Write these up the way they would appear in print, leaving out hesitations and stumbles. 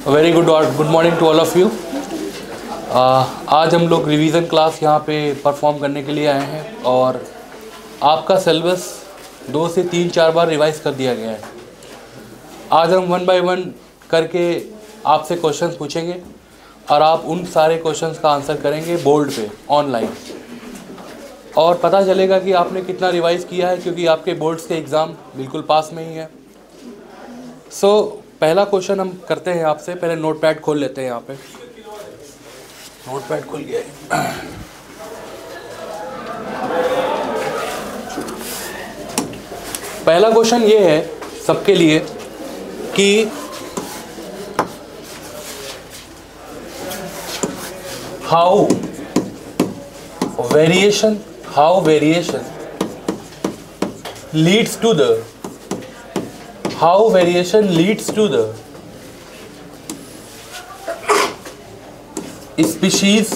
Very good morning to all of you. आज हम लोग रिवीजन क्लास यहाँ पे परफॉर्म करने के लिए आए हैं और आपका सिलेबस 2 से 3-4 बार रिवाइज कर दिया गया है। आज हम 1 बाय 1 करके आपसे क्वेश्चंस पूछेंगे और आप उन सारे क्वेश्चंस का आंसर करेंगे बोर्ड पे ऑनलाइन, और पता चलेगा कि आपने कितना रिवाइज किया है, क्योंकि आपके बोर्ड्स के एग्ज़ाम बिल्कुल पास में ही है। पहला क्वेश्चन हम करते हैं आपसे। पहले नोटपैड खोल लेते हैं। यहाँ पे नोटपैड खुल गया है। पहला क्वेश्चन ये है सबके लिए कि how variation leads to the how variation leads to the species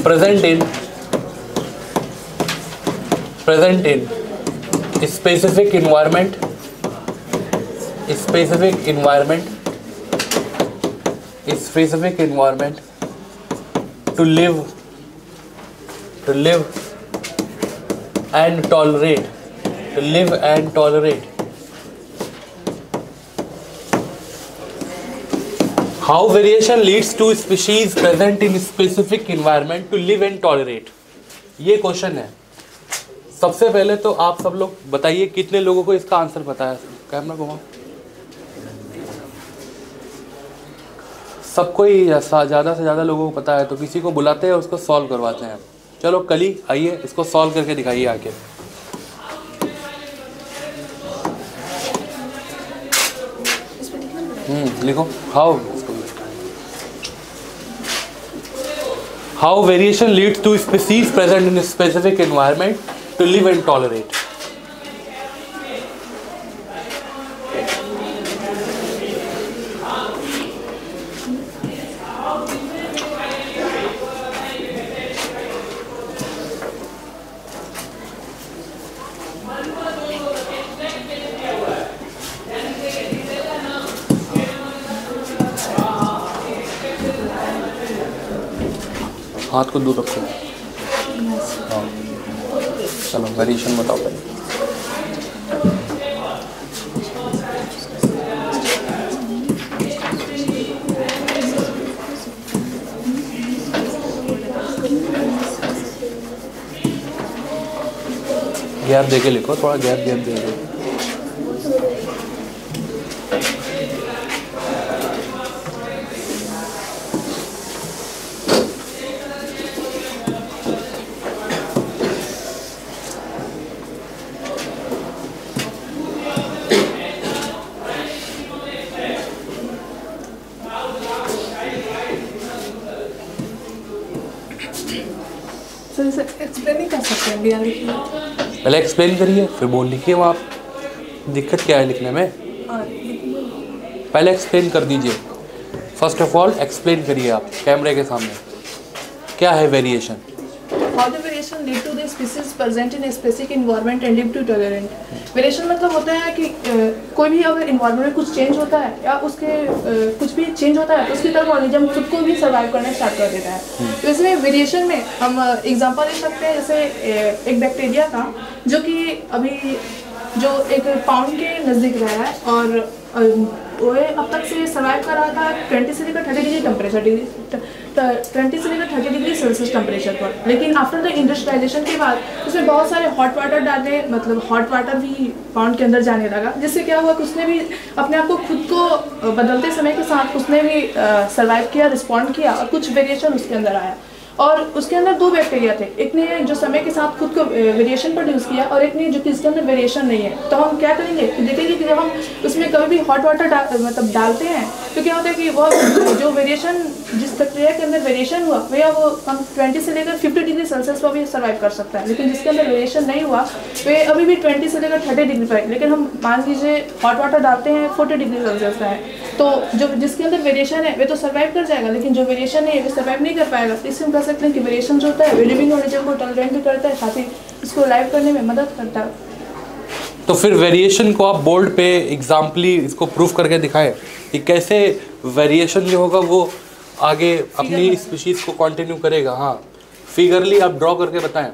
present in specific environment to live and tolerate how variation leads to species present in specific environment to live and tolerate। ये question है। सबसे पहले तो आप सब लोग बताइए कितने लोगों को इसका आंसर पता है। कैमरा घुमाओ। सबको ही ज़्यादा से ज़्यादा लोगों को पता है, तो किसी को बुलाते हैं, उसको सॉल्व करवाते हैं। चलो कली आइए, इसको सॉल्व करके दिखाइए आके। लिखो how variation leads to species present in specific environment to live and tolerate. हाथ को दूर रखो। हाँ चलो वेरिएशन बताओ पहले। गैप देके लिखो, थोड़ा गैप दे दो। पहले एक्सप्लेन करिए फिर बोल लिखिए। वहाँ दिक्कत क्या है लिखने में? पहले एक्सप्लेन कर दीजिए। फर्स्ट ऑफ ऑल एक्सप्लेन करिए आप कैमरे के सामने, क्या है variation. How the variation lead to the species present in a specific environment and live to tolerant। Variation मतलब होता है कि कोई भी अगर इन्वायरमेंट में कुछ चेंज होता है या उसके कुछ भी चेंज होता है तो उसकी तरफ ऑर्गेनिज्म खुद को भी सर्वाइव करना स्टार्ट कर देता है। तो इसमें वेरिएशन में हम एग्जांपल ले सकते हैं, जैसे एक बैक्टीरिया का जो कि अभी जो एक पाउंड के नज़दीक रह रहा है और वो अब तक से सर्वाइव कर रहा था 20 से लेकर 30 डिग्री टेम्परेचर 20 से लेकर 30 डिग्री सेल्सियस टेम्परेचर पर। लेकिन आफ्टर द इंडस्ट्रियलाइजेशन के बाद उसमें बहुत सारे हॉट वाटर डालने, मतलब हॉट वाटर भी पाउंड के अंदर जाने लगा, जिससे क्या हुआ कि उसने भी अपने आप को खुद को बदलते समय के साथ उसने भी सर्वाइव किया, रिस्पॉन्ड किया और कुछ वेरिएशन उसके अंदर आया। और उसके अंदर 2 बैक्टीरिया थे, एक ने जो समय के साथ खुद को वेरिएशन प्रोड्यूस किया और एक ने जो कि इसके अंदर वेरिएशन नहीं है। तो हम क्या करेंगे कि देखेंगे कि जब हम उसमें कभी भी हॉट वाटर मतलब डालते हैं तो क्या होता है कि वो जो वेरिएशन, जिस प्रक्रिया के अंदर वेरिएशन हुआ वो कम 20 से लेकर 50 डिग्री सेल्सियस पर भी सर्वाइव कर सकता है, लेकिन जिसके अंदर वेरिएशन नहीं हुआ वे अभी भी 20 से लेकर 30 डिग्री पर है, लेकिन हम मान लीजिए हॉट वाटर डालते हैं 40 डिग्री सेल्सियस का है, तो जो जिसके अंदर वेरिएशन है वे तो सर्वाइव कर जाएगा, लेकिन जो वेरिएशन नहीं है वे सर्वाइव नहीं कर पाएगा। इससे हम कह सकते हैं कि वेरिएशन जो होता है वे लिविंग ऑर्गेनिज्म को टॉलरेट भी करता है, साथ ही इसको लाइव करने में मदद करता है। तो फिर वेरिएशन को आप बोर्ड पे एग्जाम्पली इसको प्रूफ करके दिखाएं कि कैसे वेरिएशन जो होगा वो आगे अपनी स्पीशीज़ को कंटिन्यू करेगा। हाँ, फिगरली आप ड्रॉ करके बताएं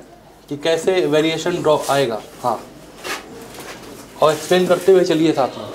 कि कैसे वेरिएशन ड्रॉ आएगा। हाँ, और एक्सप्लेन करते हुए चलिए साथ में।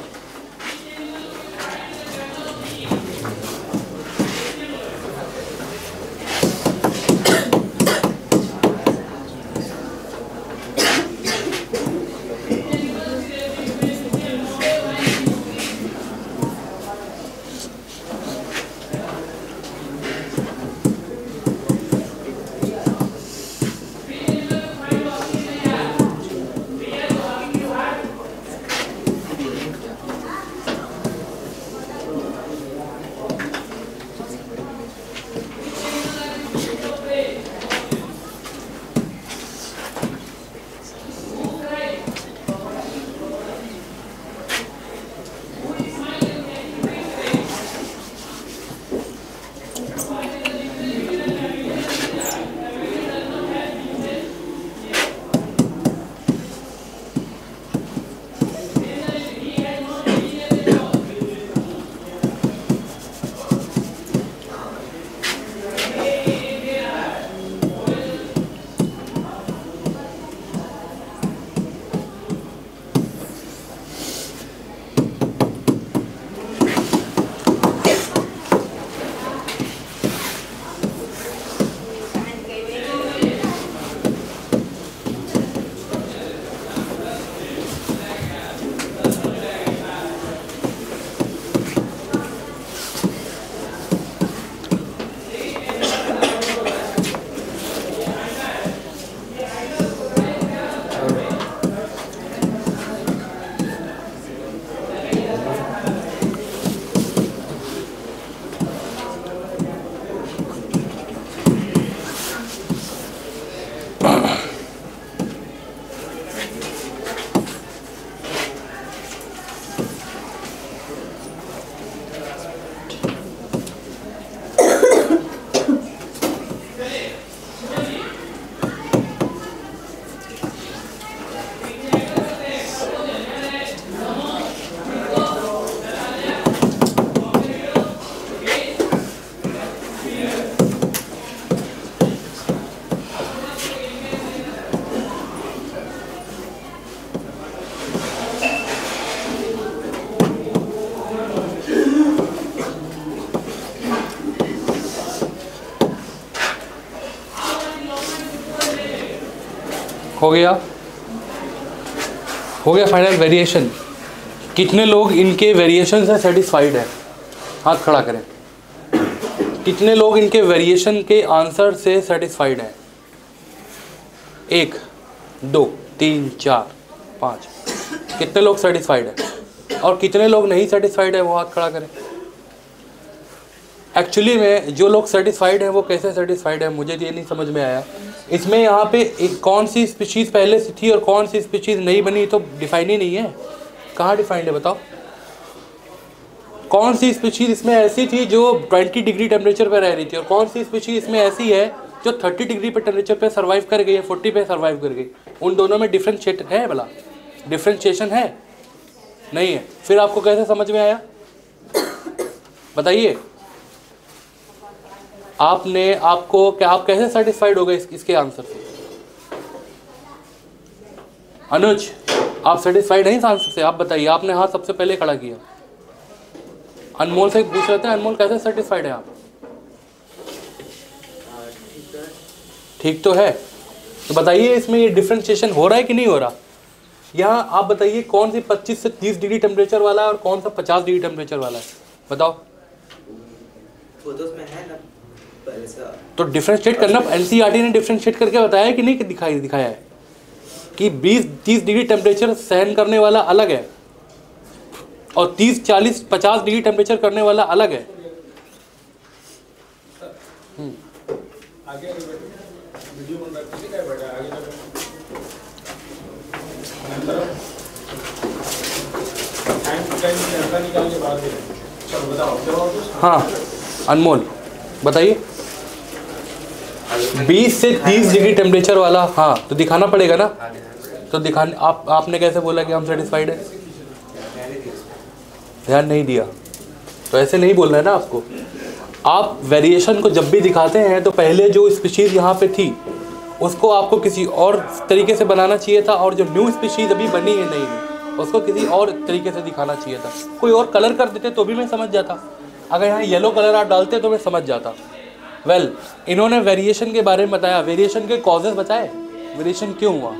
हो गया फाइनल वेरिएशन। कितने लोग इनके वेरिएशन से सेटिस्फाइड है? हाथ खड़ा करें। कितने लोग इनके वेरिएशन के आंसर से सेटिस्फाइड है? 1 2 3 4 5। कितने लोग सेटिस्फाइड है? और कितने लोग नहीं सेटिस्फाइड है वो हाथ खड़ा करें। एक्चुअली में जो लोग सेटिस्फाइड हैं वो कैसे सेटिस्फाइड है मुझे ये नहीं समझ में आया। इसमें यहाँ पे एक कौन सी स्पीशीज़ पहले से थी और कौन सी स्पीशीज़ नहीं बनी तो डिफाइन ही नहीं है। कहाँ डिफाइंड है बताओ? कौन सी स्पीशीज़ इसमें ऐसी थी जो 20 डिग्री टेम्परेचर पर रह रही थी और कौन सी स्पीशीज़ इसमें ऐसी है जो 30 डिग्री पर टेम्परेचर पे सर्वाइव कर गई है, 40 पे सर्वाइव कर गई। उन दोनों में डिफ्रेंशिएट है भला? डिफ्रेंशिएशन है? नहीं है। फिर आपको कैसे समझ में आया बताइए? आपने आपको क्या आप कैसे सेटिस्फाइड हो गए इसके आंसर से? अनुज आप सेटिस्फाइड हैं इस आंसर से? आप बताइए, आपने हाथ सबसे पहले खड़ा किया। अनमोल से पूछ रहे थे, अनमोल कैसे सेटिस्फाइड है आप? ठीक तो है। तो बताइए इसमें ये डिफरेंशिएशन हो रहा है कि नहीं हो रहा? यहाँ आप बताइए कौन सी 25 से 30 डिग्री टेम्परेचर वाला है और कौन सा 50 डिग्री टेम्परेचर वाला है? बताओ। फोटोज में है ना पहले से। तो डिफरेंशिएट करना एनसीईआरटी ने डिफरेंशिएट करके बताया कि नहीं कि दिखाया है कि 20-30 डिग्री टेम्परेचर सहन करने वाला अलग है और 30, 40, 50 डिग्री टेम्परेचर करने वाला अलग है। हाँ अनमोल बताइए। 20 से 30 डिग्री टेम्परेचर वाला, हाँ तो दिखाना पड़ेगा ना। तो दिखाने आपने कैसे बोला कि हम सेटिस्फाइड है? ध्यान नहीं दिया तो ऐसे नहीं बोलना है ना आपको। आप वेरिएशन को जब भी दिखाते हैं तो पहले जो स्पीशीज़ यहाँ पे थी उसको आपको किसी और तरीके से बनाना चाहिए था, और जो न्यू स्पीशीज़ अभी बनी है नई उसको किसी और तरीके से दिखाना चाहिए था। कोई और कलर कर देते तो भी मैं समझ जाता, अगर यहाँ येलो कलर आप डालते तो मैं समझ जाता। इन्होंने वेरिएशन के बारे में बताया, वेरिएशन के कॉजेज बताए, वेरिएशन क्यों हुआ।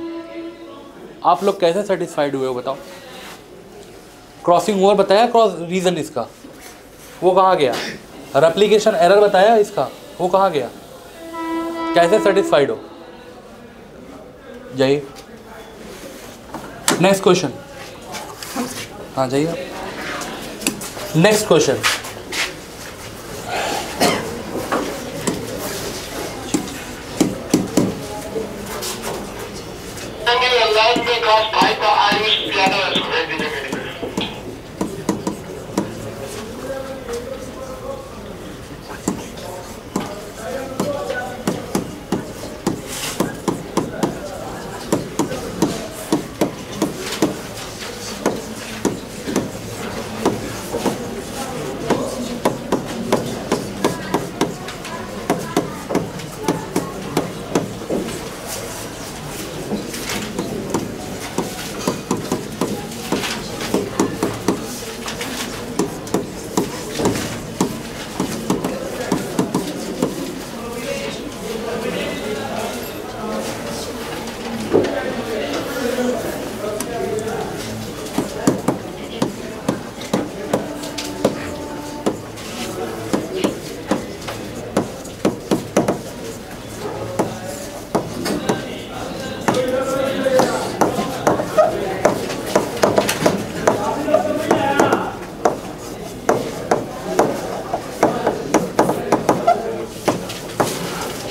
आप लोग कैसे सेटिस्फाइड हुए हो बताओ? क्रॉसिंग ओवर बताया, क्रॉस रीज़न इसका, वो कहाँ गया? रेप्लिकेशन एरर बताया इसका, वो कहाँ गया? कैसे सेटिस्फाइड हो? जाइए नेक्स्ट क्वेश्चन। हाँ जाइए नेक्स्ट क्वेश्चन।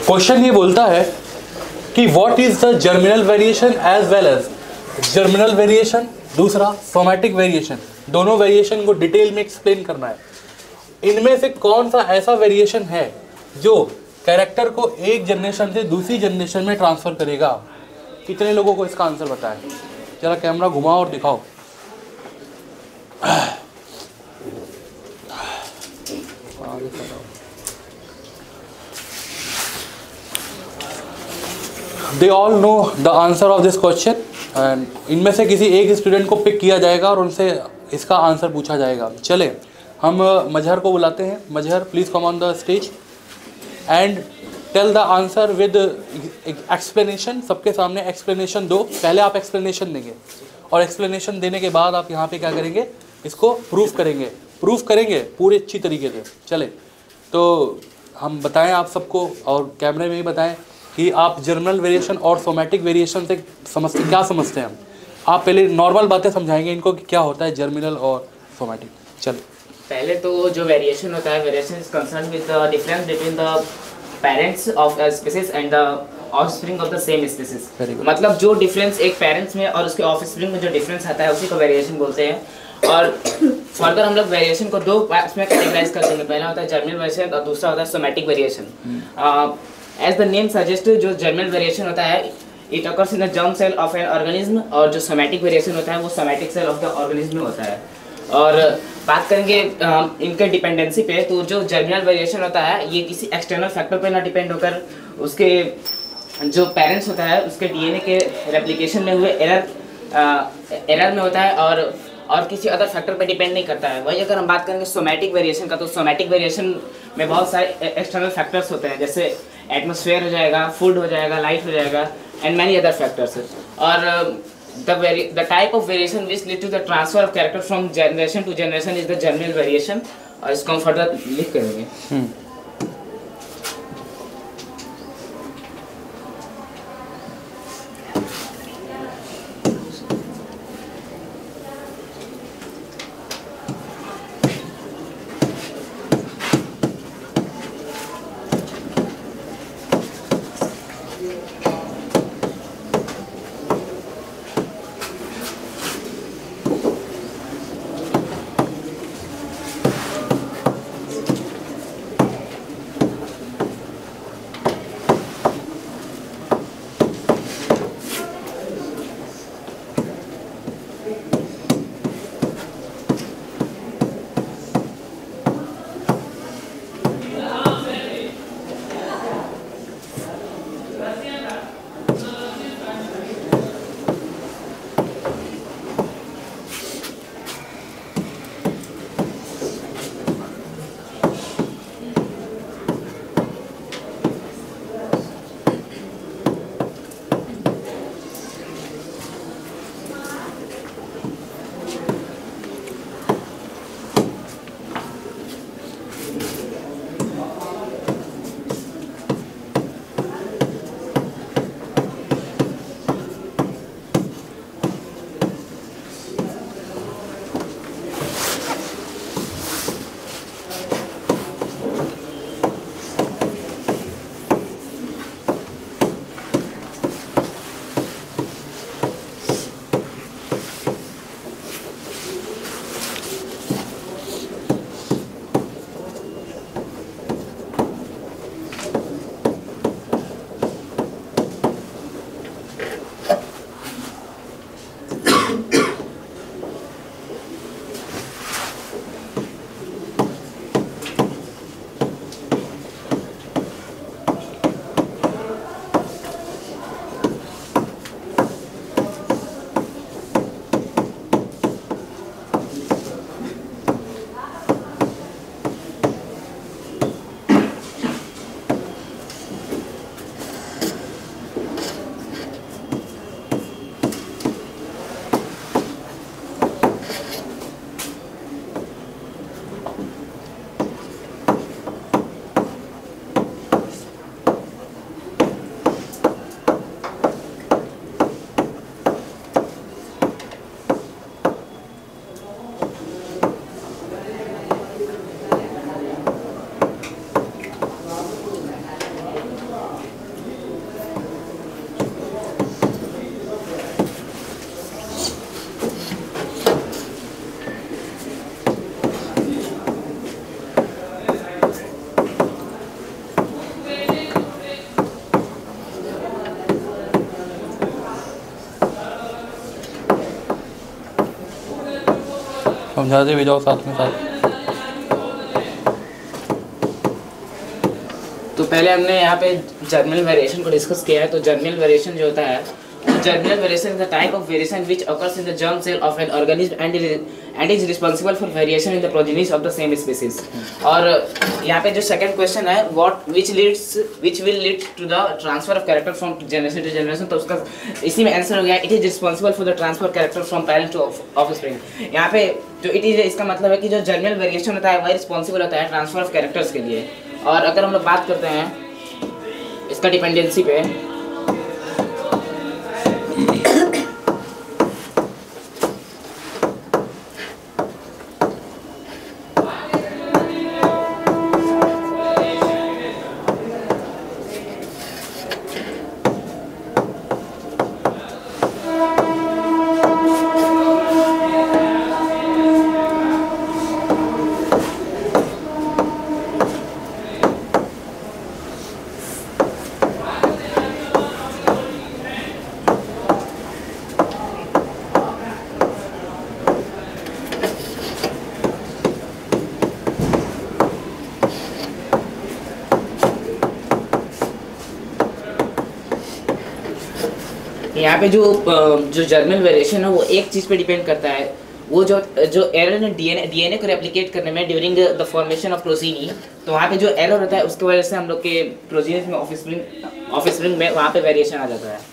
क्वेश्चन ये बोलता है कि what is the germinal variation as well as germinal variation, दूसरा सोमैटिक वेरिएशन। दोनों वेरिएशन को डिटेल में एक्सप्लेन करना है। इनमें से कौन सा ऐसा वेरिएशन है जो कैरेक्टर को एक जनरेशन से दूसरी जनरेशन में ट्रांसफर करेगा? कितने लोगों को इसका आंसर पता है? जरा कैमरा घुमाओ और दिखाओ। They all know the answer of this question and इनमें से किसी एक स्टूडेंट को पिक किया जाएगा और उनसे इसका आंसर पूछा जाएगा। चले हम मजहर को बुलाते हैं। Mazhar please come on the stage and tell the answer with explanation. सबके सामने एक्सप्लेनेशन दो। पहले आप एक्सप्लेनेशन देंगे और एक्सप्लेनेशन देने के बाद आप यहाँ पे क्या करेंगे, इसको प्रूफ करेंगे पूरी अच्छी तरीके से। चले तो हम बताएं आप सबको और कैमरे में भी बताएं कि आप जर्मिनल वेरिएशन और सोमैटिक वेरिएशन से क्या समझते हैं। आप पहले नॉर्मल बातें समझाएंगे इनको कि क्या होता है जर्मिनल और सोमैटिक। चलो पहले तो जो वेरिएशन होता है, variation is concern with the difference between the parents of a species and the offspring of the same species. मतलब जो डिफरेंस एक पेरेंट्स में और उसके ऑफस्प्रिंग में जो डिफरेंस आता है उसी को वेरिएशन बोलते हैं। और फर्दर हम लोग वेरिएशन को दो पार्ट्स में कैटेगराइज कर देंगे। पहला होता है जर्मिनल वेरिएशन और दूसरा होता है somatic variation. As the name suggest, जो जर्मिनल वेरिएशन होता है it occurs in the germ cell of an organism, और जो सोमैटिक वेरिएशन होता है वो somatic cell of the organism में होता है। और बात करेंगे इनके डिपेंडेंसी पे, तो जो जर्मिनल वेरिएशन होता है ये किसी एक्सटर्नल फैक्टर पे ना डिपेंड होकर उसके जो पेरेंट्स होता है उसके डीएनए के रेप्लिकेशन में हुए एरर में होता है और किसी अदर फैक्टर पे डिपेंड नहीं करता है। वही अगर हम बात करेंगे सोमैटिक वेरिएशन का, तो सोमैटिक वेरिएशन में बहुत सारे एक्सटर्नल फैक्टर्स होते हैं, जैसे एटमॉस्फेयर हो जाएगा, फूड हो जाएगा, लाइट हो जाएगा एंड मैनी अदर फैक्टर्स। और the type of variation which lead to the transfer of character from generation to generation is the germinal variation। और इसको हम फर्दर लिख करेंगे। समझा दे जाओ साथ में साथ। तो पहले हमने यहाँ पे जर्मिनल वेरिएशन को डिस्कस किया है। तो जर्मिनल वेरिएशन जो होता है, germinal variation is the type of variation which occurs in the germ cell of an organism and is responsible for variation in the progenies of the same species. और यहाँ पे जो सेकंड क्वेश्चन है, what which will lead to the transfer of character from generation to generation, तो उसका इसी में answer हो गया, it is responsible for the transfer character from parent to offspring. यहाँ पे जो इट इज, इसका मतलब है कि जो जर्मिनल वेरिएशन होता है वह रिस्पांसिबल होता है ट्रांसफर ऑफ कैरेक्टर्स के लिए। और अगर हम लोग बात करते हैं इसका डिपेंडेंसी पे, यहाँ पे जो जर्मिनल वेरिएशन है वो एक चीज़ पे डिपेंड करता है, वो जो एरर है डीएनए को रेप्लिकेट करने में during the formation of protein. तो वहाँ पे जो एरर होता है उसकी वजह से हम लोग के प्रोटीन में ऑफस्प्रिंग में वहाँ पे वेरिएशन आ जाता है।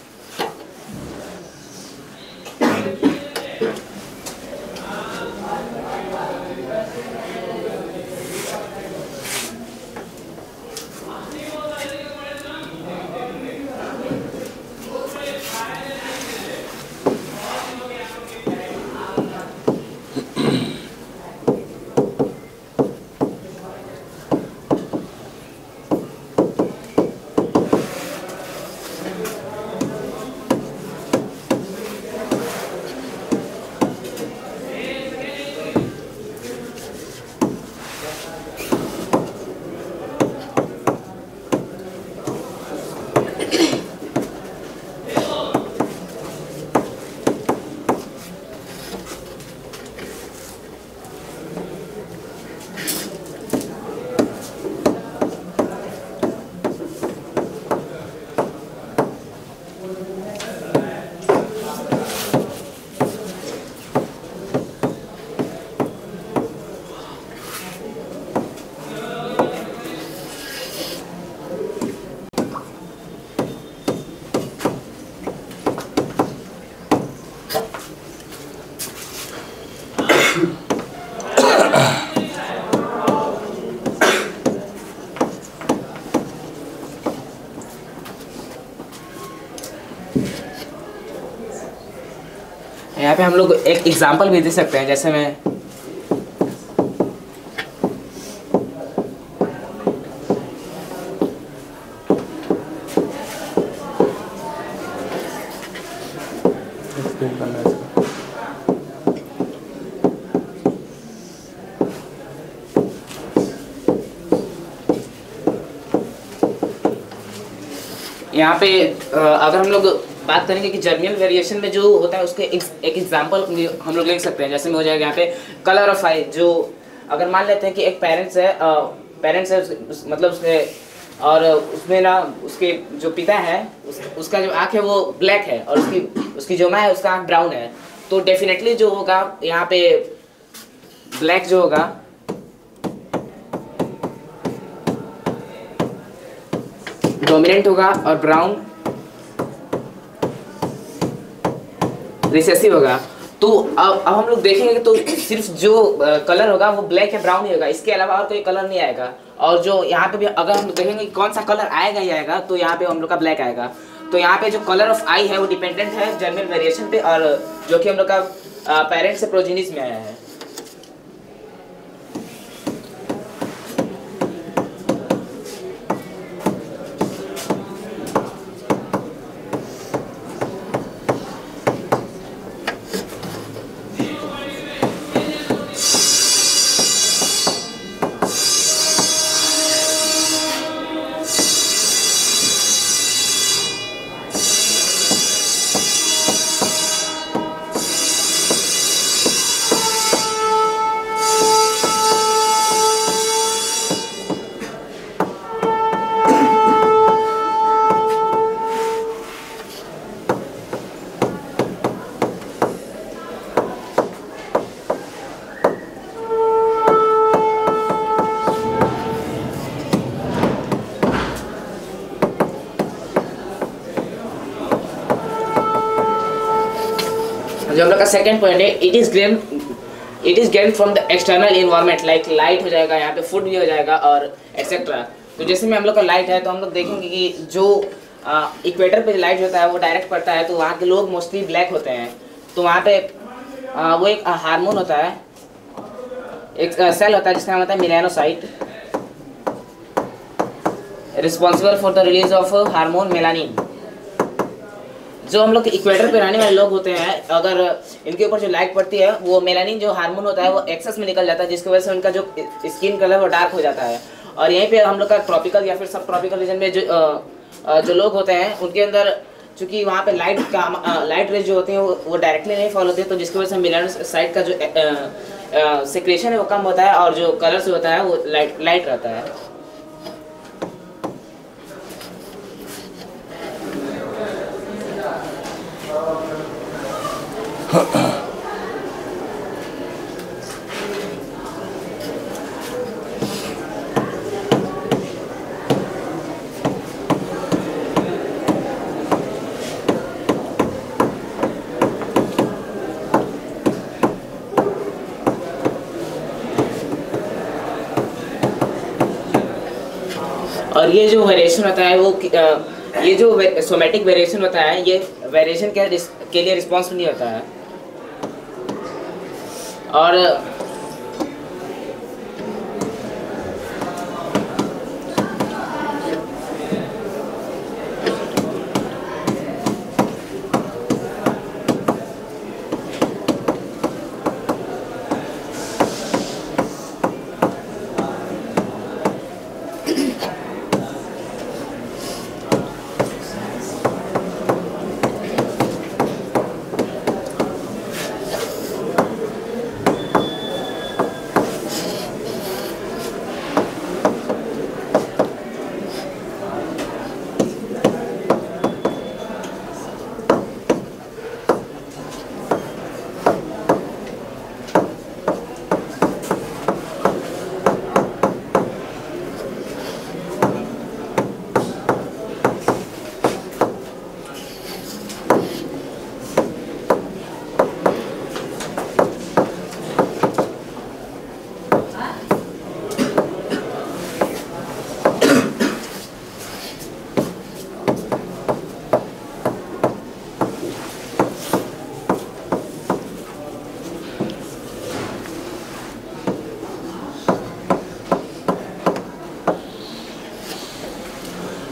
यहाँ पे हम लोग एक एग्जांपल भी दे सकते हैं, जैसे मैं यहाँ पे अगर हम लोग बात करेंगे कि जर्मिनल वेरिएशन में जो होता है उसके एक एग्जांपल हम लोग ले सकते हैं। जैसे में हो जाएगा यहाँ पे कलर ऑफ आई, जो अगर मान लेते हैं कि एक पेरेंट्स है मतलब उसके, और उसमें ना उसके जो पिता है उसका जो आँख है वो ब्लैक है और उसकी जो माँ है उसका आँख ब्राउन है, तो डेफिनेटली जो होगा यहाँ पे ब्लैक जो होगा डोमिनेंट होगा और ब्राउन रिसेसिव होगा। तो अब हम लोग देखेंगे तो सिर्फ जो कलर होगा वो ब्लैक या ब्राउन ही होगा, इसके अलावा और कोई कलर नहीं आएगा। और जो यहाँ पे भी अगर हम देखेंगे कौन सा कलर आएगा ही आएगा, तो यहाँ पे हम लोग का ब्लैक आएगा। तो यहाँ पे जो कलर ऑफ आई है वो डिपेंडेंट है जर्मिनल वेरिएशन पे, और जो कि हम लोग का पेरेंट्स से प्रोजेनिस में आया है। जो हम लोग का सेकंड पॉइंट है, it is gain from the external environment, like light हो जाएगा, यहाँ पे फूड भी हो जाएगा और एक्सेट्रा। तो जैसे में हम लोग का लाइट है तो हम लोग देखेंगे कि जो इक्वेटर पे लाइट होता है वो डायरेक्ट पड़ता है, तो वहाँ के लोग मोस्टली ब्लैक होते हैं। तो वहाँ पे वो एक हार्मोन होता है, एक सेल होता है जिसका नाम होता है melanocyte, responsible for the release of hormone melanin. जो हम लोग के इक्वेटर पे रहने वाले लोग होते हैं, अगर इनके ऊपर जो लाइट पड़ती है वो मेलानिन जो हार्मोन होता है वो एक्सेस में निकल जाता है, जिसकी वजह से उनका जो स्किन कलर वो डार्क हो जाता है। और यहीं पे हम लोग का ट्रॉपिकल या फिर सब ट्रॉपिकल रीजन में जो लोग होते हैं उनके अंदर चूँकि वहाँ पे लाइट रेज जो होती हैं वो डायरेक्टली नहीं फॉल होती है, तो जिसकी वजह से मेलानोसाइट का जो सिक्रेशन है वो कम होता है और जो कलर से होता है वो लाइट रहता है। और ये जो वेरिएशन होता है वो ये जो सोमैटिक वेरिएशन होता है ये वेरिएशन के लिए रिस्पॉन्स नहीं होता है। और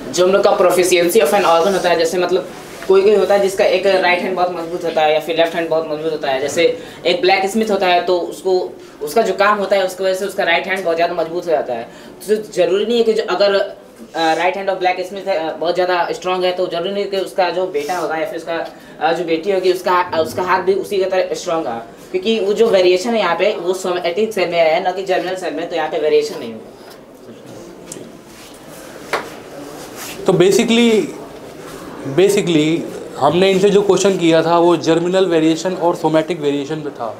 जो हम लोग का प्रोफिशिएंसी ऑफ एन ऑर्गन होता है, जैसे मतलब कोई होता है जिसका एक राइट हैंड बहुत मजबूत होता है या फिर लेफ्ट हैंड बहुत मजबूत होता है। जैसे एक ब्लैक स्मिथ होता है तो उसका जो काम होता है उसकी वजह से उसका राइट हैंड बहुत ज़्यादा मजबूत हो जाता है। तो जरूरी नहीं है कि जो अगर right hand of black Smith बहुत ज़्यादा स्ट्रॉन्ग है तो जरूरी नहीं कि उसका जो बेटा होगा या फिर उसका जो बेटी होगी उसका हाथ भी उसी की तरह स्ट्रॉन्ग है, क्योंकि वो जो वेरिएशन है यहाँ पे वो सोमैटिक सेल में है ना कि जर्मिनल सेल में, तो यहाँ पे वेरिएशन नहीं होगा। तो बेसिकली हमने इनसे जो क्वेश्चन किया था वो जर्मिनल वेरिएशन और सोमैटिक वेरिएशन पे था।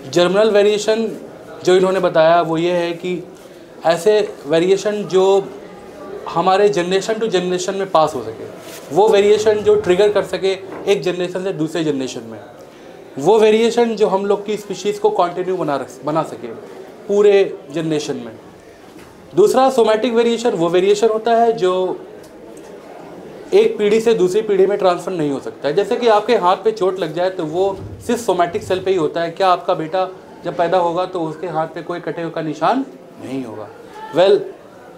जर्मिनल वेरिएशन जो इन्होंने बताया वो ये है कि ऐसे वेरिएशन जो हमारे जनरेशन टू जनरेशन में पास हो सके, वो वेरिएशन जो ट्रिगर कर सके एक जनरेशन से दूसरे जनरेशन में, वो वेरिएशन जो हम लोग की स्पीशीज़ को कंटिन्यू बना सके पूरे जनरेशन में। दूसरा सोमैटिक वेरिएशन वो वेरिएशन होता है जो एक पीढ़ी से दूसरी पीढ़ी में ट्रांसफ़र नहीं हो सकता है। जैसे कि आपके हाथ पे चोट लग जाए तो वो सिर्फ सोमैटिक सेल पे ही होता है। क्या आपका बेटा जब पैदा होगा तो उसके हाथ पे कोई कटे हुए का निशान नहीं होगा।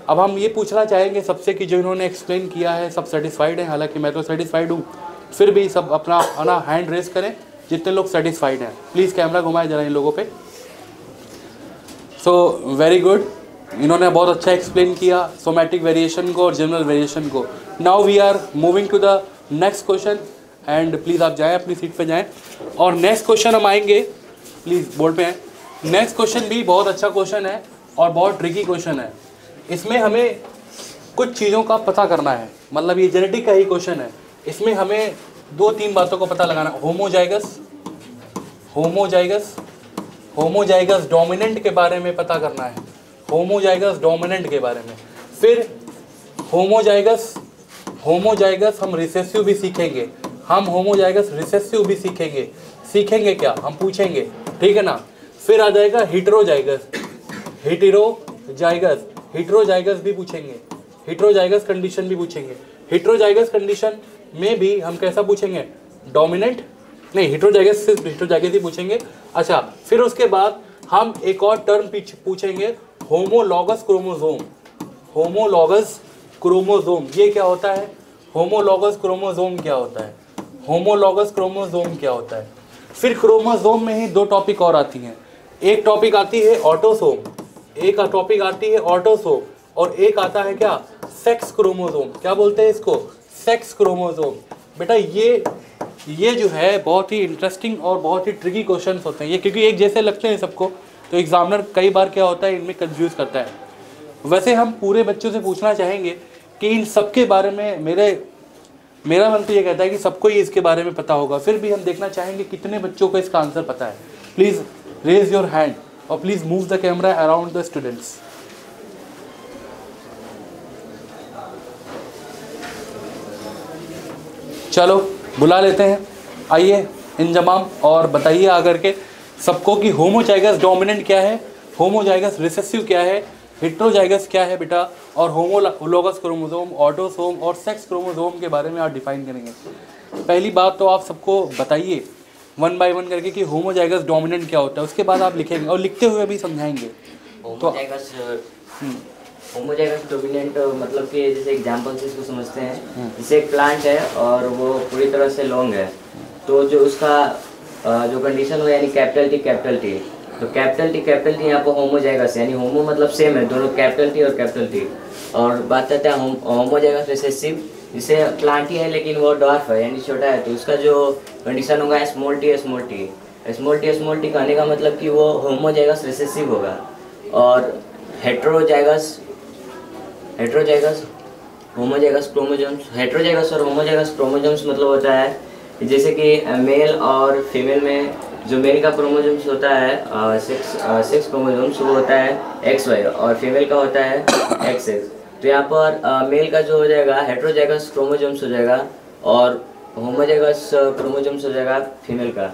अब हम ये पूछना चाहेंगे सबसे कि जो इन्होंने एक्सप्लेन किया है सब सेटिस्फाइड हैं? हालांकि मैं तो सेटिस्फाइड हूँ, फिर भी सब अपना हैंड रेस करें जितने लोग सेटिस्फाइड हैं। प्लीज़ कैमरा घुमाएं ज़रा इन लोगों पे। सो वेरी गुड, इन्होंने बहुत अच्छा एक्सप्लेन किया सोमैटिक वेरिएशन को और जनरल वेरिएशन को। Now we are moving to the next question and please आप जाएं, अपनी सीट पे जाएं। और नेक्स्ट क्वेश्चन हम आएंगे, प्लीज़ बोर्ड पे हैं। नेक्स्ट क्वेश्चन भी बहुत अच्छा क्वेश्चन है और बहुत ट्रिकी क्वेश्चन है। इसमें हमें कुछ चीज़ों का पता करना है, मतलब ये जेनेटिक का ही क्वेश्चन है। इसमें हमें 2-3 बातों को पता लगाना। होमोजाइगस डोमिनेंट के बारे में पता करना है, होमोजाइगस डोमिनेंट के बारे में। फिर होमोजाइगस हम रिसेसिव भी सीखेंगे। हम होमोजाइगस रिसेसिव भी सीखेंगे। सीखेंगे क्या, हम पूछेंगे, ठीक है ना। फिर आ जाएगा हेटेरोजाइगस, हेटेरोजाइगस, हेटेरोजाइगस भी पूछेंगे, हेटेरोजाइगस कंडीशन भी पूछेंगे। हेटेरोजाइगस कंडीशन में भी हम कैसा पूछेंगे, डोमिनेंट नहीं, हेटेरोजाइगस सिर्फ हेटेरोजाइगस ही पूछेंगे। अच्छा, फिर उसके बाद हम एक और टर्म पूछेंगे, होमोलॉगस क्रोमोसोम। होमोलॉगस क्रोमोसोम ये क्या होता है, होमोलॉगस क्रोमोसोम क्या होता है, होमोलॉगस क्रोमोसोम क्या होता है। फिर क्रोमोसोम में ही दो टॉपिक और आती हैं, एक टॉपिक आती है ऑटोसोम, एक टॉपिक आती है ऑटोसोम, और एक आता है क्या, सेक्स क्रोमोसोम। क्या बोलते हैं इसको, सेक्स क्रोमोसोम। बेटा ये जो है बहुत ही इंटरेस्टिंग और बहुत ही ट्रिकी क्वेश्चंस होते हैं ये, क्योंकि एक जैसे लगते हैं सबको, तो एग्जामिनर कई बार क्या होता है इनमें कंफ्यूज करता है। वैसे हम पूरे बच्चों से पूछना चाहेंगे कि इन सब के बारे में मेरा मन तो ये कहता है कि सबको ही इसके बारे में पता होगा। फिर भी हम देखना चाहेंगे कितने बच्चों को इसका आंसर पता है। प्लीज़ रेज योर हैंड और please move the camera around the students. चलो बुला लेते हैं, आइए इंजमाम, और बताइए आकर के सबको कि होमोजाइगस डोमिनेंट क्या है, होमोजाइगस रिसेसिव क्या है, हेटेरोजाइगस क्या है बेटा, और होमोलॉगस क्रोमोसोम, ऑटोसोम और सेक्स क्रोमोसोम के बारे में आप डिफाइन करेंगे। पहली बात तो आप सबको बताइए वन बाय वन करके कि होमोजाइगस डोमिनेंट क्या होता है, उसके बाद आप लिखेंगे और लिखते हुए भी समझाएंगे। होमोजाइगस डोमिनेंट मतलब कि जैसे एग्जांपल से इसको समझते हैं, जैसे एक प्लांट है और वो पूरी तरह से लॉन्ग है, तो जो उसका जो कंडीशन हो यानी कैपिटल टी, तो कैपिटल टी यहाँ पर होमोजाइगस, यानी होमो मतलब सेम है दोनों, कैपिटल टी और कैपिटल टी। और बात करते हैं होमोजाइगस रिसेसिव, जिसे प्लांट ही है लेकिन वो डॉर्फ है यानी छोटा है, तो उसका जो कंडीशन होगा स्मॉल टी कहने का मतलब कि वो होमोजाइगस रिसेसिव होगा। और हेटेरोजाइगस होमोजाइगस और होमोजाइगस क्रोमोसोम्स मतलब होता है जैसे कि मेल और फीमेल में जो मेल का क्रोमोसोम्स होता है सिक्स क्रोमोसोम्स, वो होता है XY और फीमेल का होता है XX। तो यहाँ पर मेल का जो हो जाएगा हेटेरोजाइगस क्रोमोसोम्स हो जाएगा और होमोजाइगस क्रोमोसोम्स हो जाएगा फीमेल का।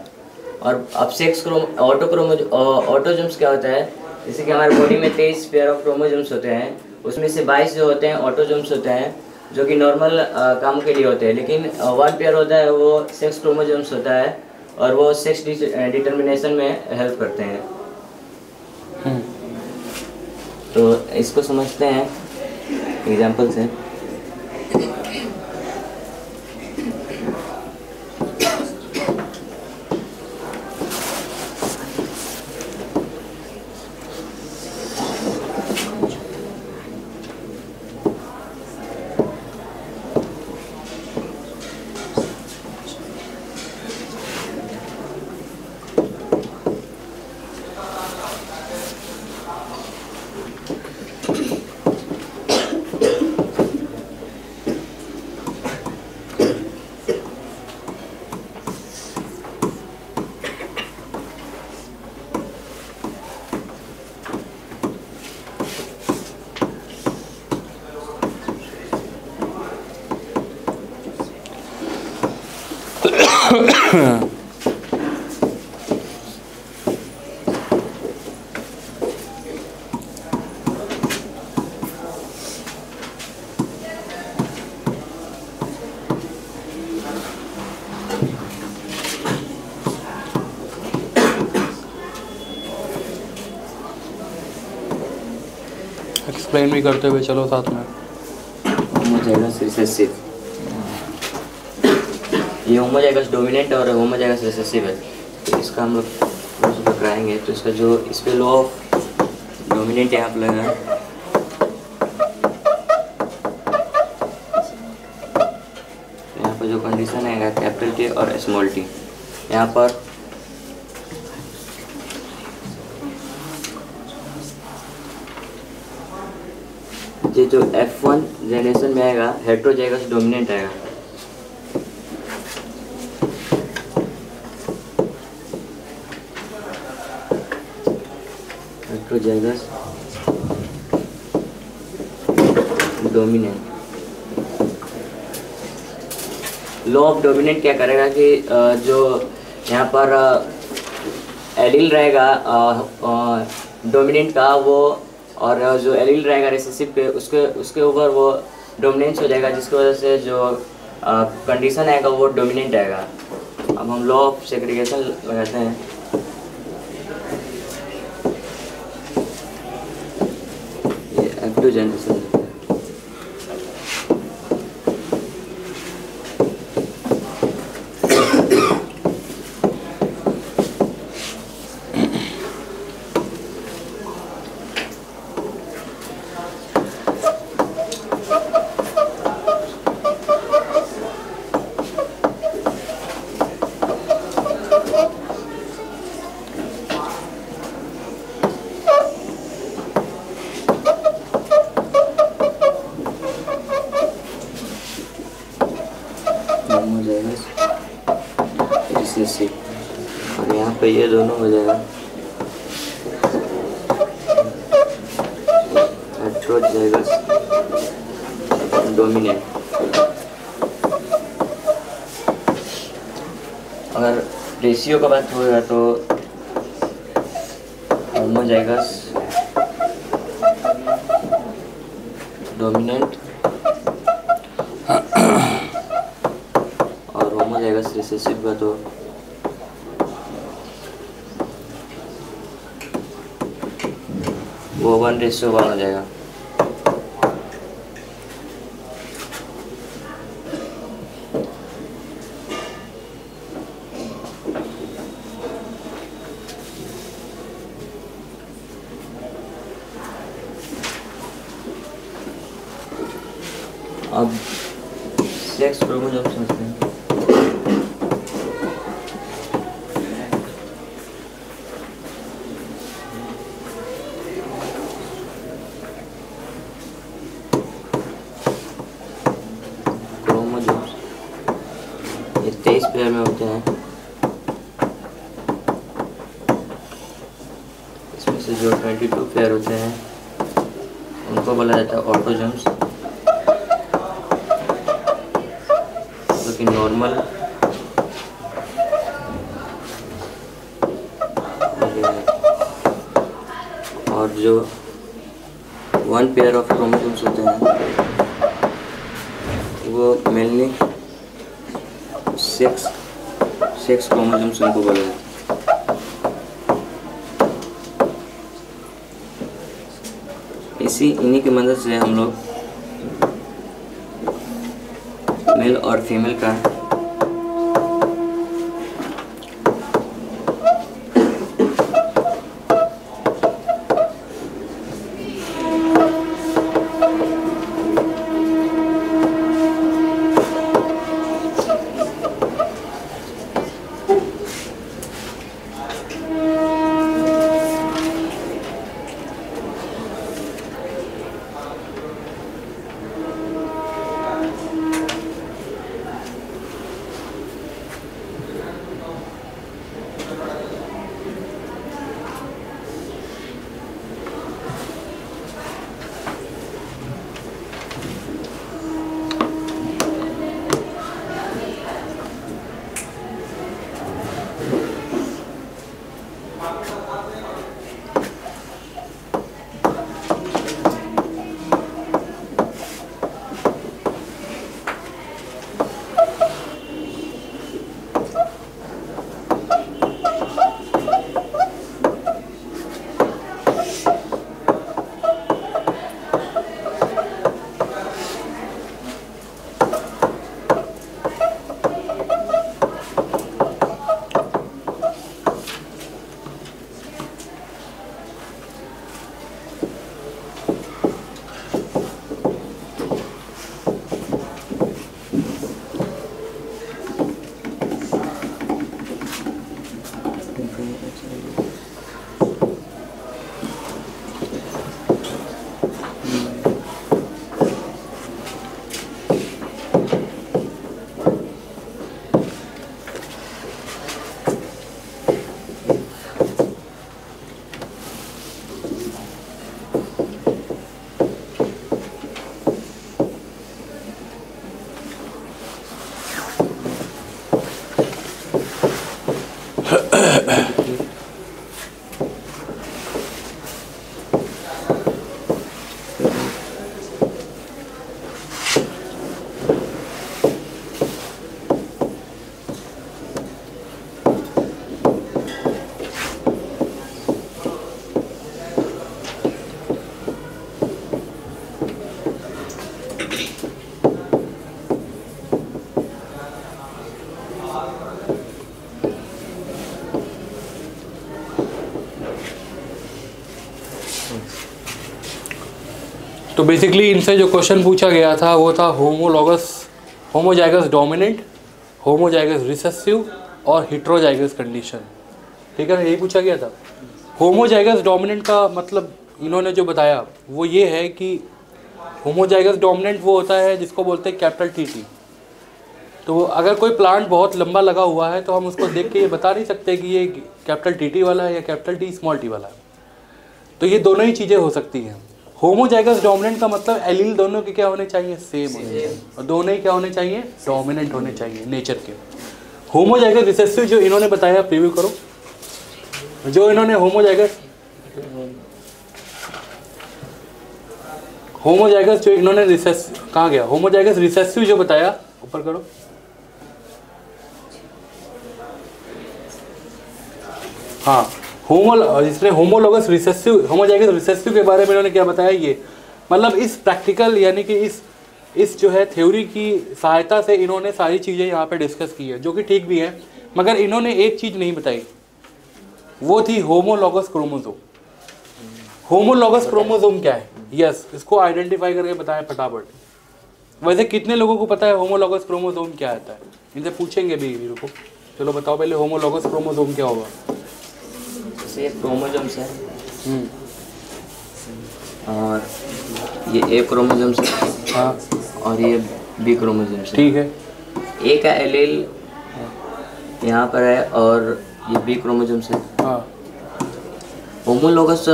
और अब सेक्स ऑटोसोम्स क्या होता है, जैसे कि हमारे बॉडी में 23 पेयर ऑफ क्रोमोसोम्स होते हैं, उसमें से 22 जो होते हैं ऑटोसोम्स होते हैं जो कि नॉर्मल काम के लिए होते हैं, लेकिन 1 पेयर होता है वो सेक्स क्रोमोसोम्स होता है और वो सेक्स डिटर्मिनेशन में हेल्प करते हैं। तो इसको समझते हैं एग्जाम्पल से। एक्सप्लेन भी करते हुए चलो साथ में। होमोजाइगस रिसेसिव, ये होमोजाइगस डोमिनेंट और होमोजाइगस रिसेसिव है, तो इसका हम लोग पकड़ाएंगे। तो इसका जो इस पे लॉ ऑफ डोमिनेंट यहाँ पर लगा, यहाँ पर जो कंडीशन है कैपिटल टी और स्मॉल टी, यहाँ पर ये जो F1 जनरेशन में आएगा हेटेरोजाइगस डोमिनेंट आएगा। Heterozygous dominant law of dominant क्या करेगा कि जो यहाँ पर एलील रहेगा डोमिनेंट का वो, और जो एलील रहेगा रिसेसिव पे उसके ऊपर वो डोमिनेंस हो जाएगा, जिसकी वजह से जो कंडीशन आएगा वो डोमिनेंट आएगा। अब हम लॉ ऑफ सेग्रीगेशन लगाते हैं। ये F2 जनरेशन हो जाएगा रिसेसिव, और यहाँ पे ये दोनों हो जाएगा हेटेरोजाइगस डोमिनेंट। अगर रेशियो का बात होगा तो होमोजाइगस डोमिनेंट और होमोजाइगस रिसेसिव का तो वो 1:1 हो जाएगा। अब सेक्स क्रोमोसोम समझते हैं। क्रोमोसोम्स ये 23 पेयर में होते हैं। इसमें से जो 22 पेयर होते हैं उनको बोला जाता है ऑटोजोम्स, कि नॉर्मल और जो 1 पेयर ऑफ क्रोमोसोम्स होते हैं वो मेनली सेक्स क्रोमोसोम्स उनको बोला जाता है। इन्हीं की मदद से हम लोग मेल और फीमेल का तो बेसिकली इनसे जो क्वेश्चन पूछा गया था वो था होमोजाइगस डोमिनेंट, होमोजाइगस रिसेसिव और हेटेरोजाइगस कंडीशन, ठीक है ना, यही पूछा गया था। होमोजाइगस डोमिनेंट का मतलब इन्होंने जो बताया वो ये है कि होमोजाइगस डोमिनेंट वो होता है जिसको बोलते हैं कैपिटल टी। तो अगर कोई प्लांट बहुत लंबा लगा हुआ है तो हम उसको देख के ये बता नहीं सकते कि ये कैपिटल टी वाला है या कैपिटल टी स्मॉल टी वाला है। तो ये दोनों ही चीज़ें हो सकती हैं। होमोजाइगस डोमिनेंट का मतलब एलील दोनों के क्या होने चाहिए, सेम होने चाहिए, और दोनों ही क्या होने चाहिए, डोमिनेंट होने चाहिए नेचर के। होमोजाइगस रिसेसिव जो इन्होंने बताया, प्रीव्यू करो, जो इन्होंने होमोजाइगस जो इन्होंने रिसेस कहाँ गया, होमोजाइगस रिसेसिव जो बताया, ऊपर करो, हाँ, जिसने होमोजाइगस रिसेसिव के बारे में इन्होंने क्या बताया, ये मतलब इस प्रैक्टिकल यानी कि इस जो है थ्योरी की सहायता से इन्होंने सारी चीज़ें यहाँ पे डिस्कस की है, जो कि ठीक भी है, मगर इन्होंने एक चीज़ नहीं बताई, वो थी होमोलॉगस क्रोमोसोम। होमोलॉगस क्रोमोसोम क्या है, यस, इसको आइडेंटिफाई करके बताएं फटाफट। वैसे कितने लोगों को पता है होमोलॉगस क्रोमोसोम क्या आता है, इनसे पूछेंगे भी रुको, चलो बताओ पहले होमोलॉगस क्रोमोसोम क्या होगा। ये क्रोमोसोम्स है और ये ए क्रोमोसोम्स है, हाँ, और ये बी क्रोमोसोम्स है, ठीक है। ए का एलील यहाँ पर है और ये बी क्रोमोसोम्स है। हाँ, होमोलॉगस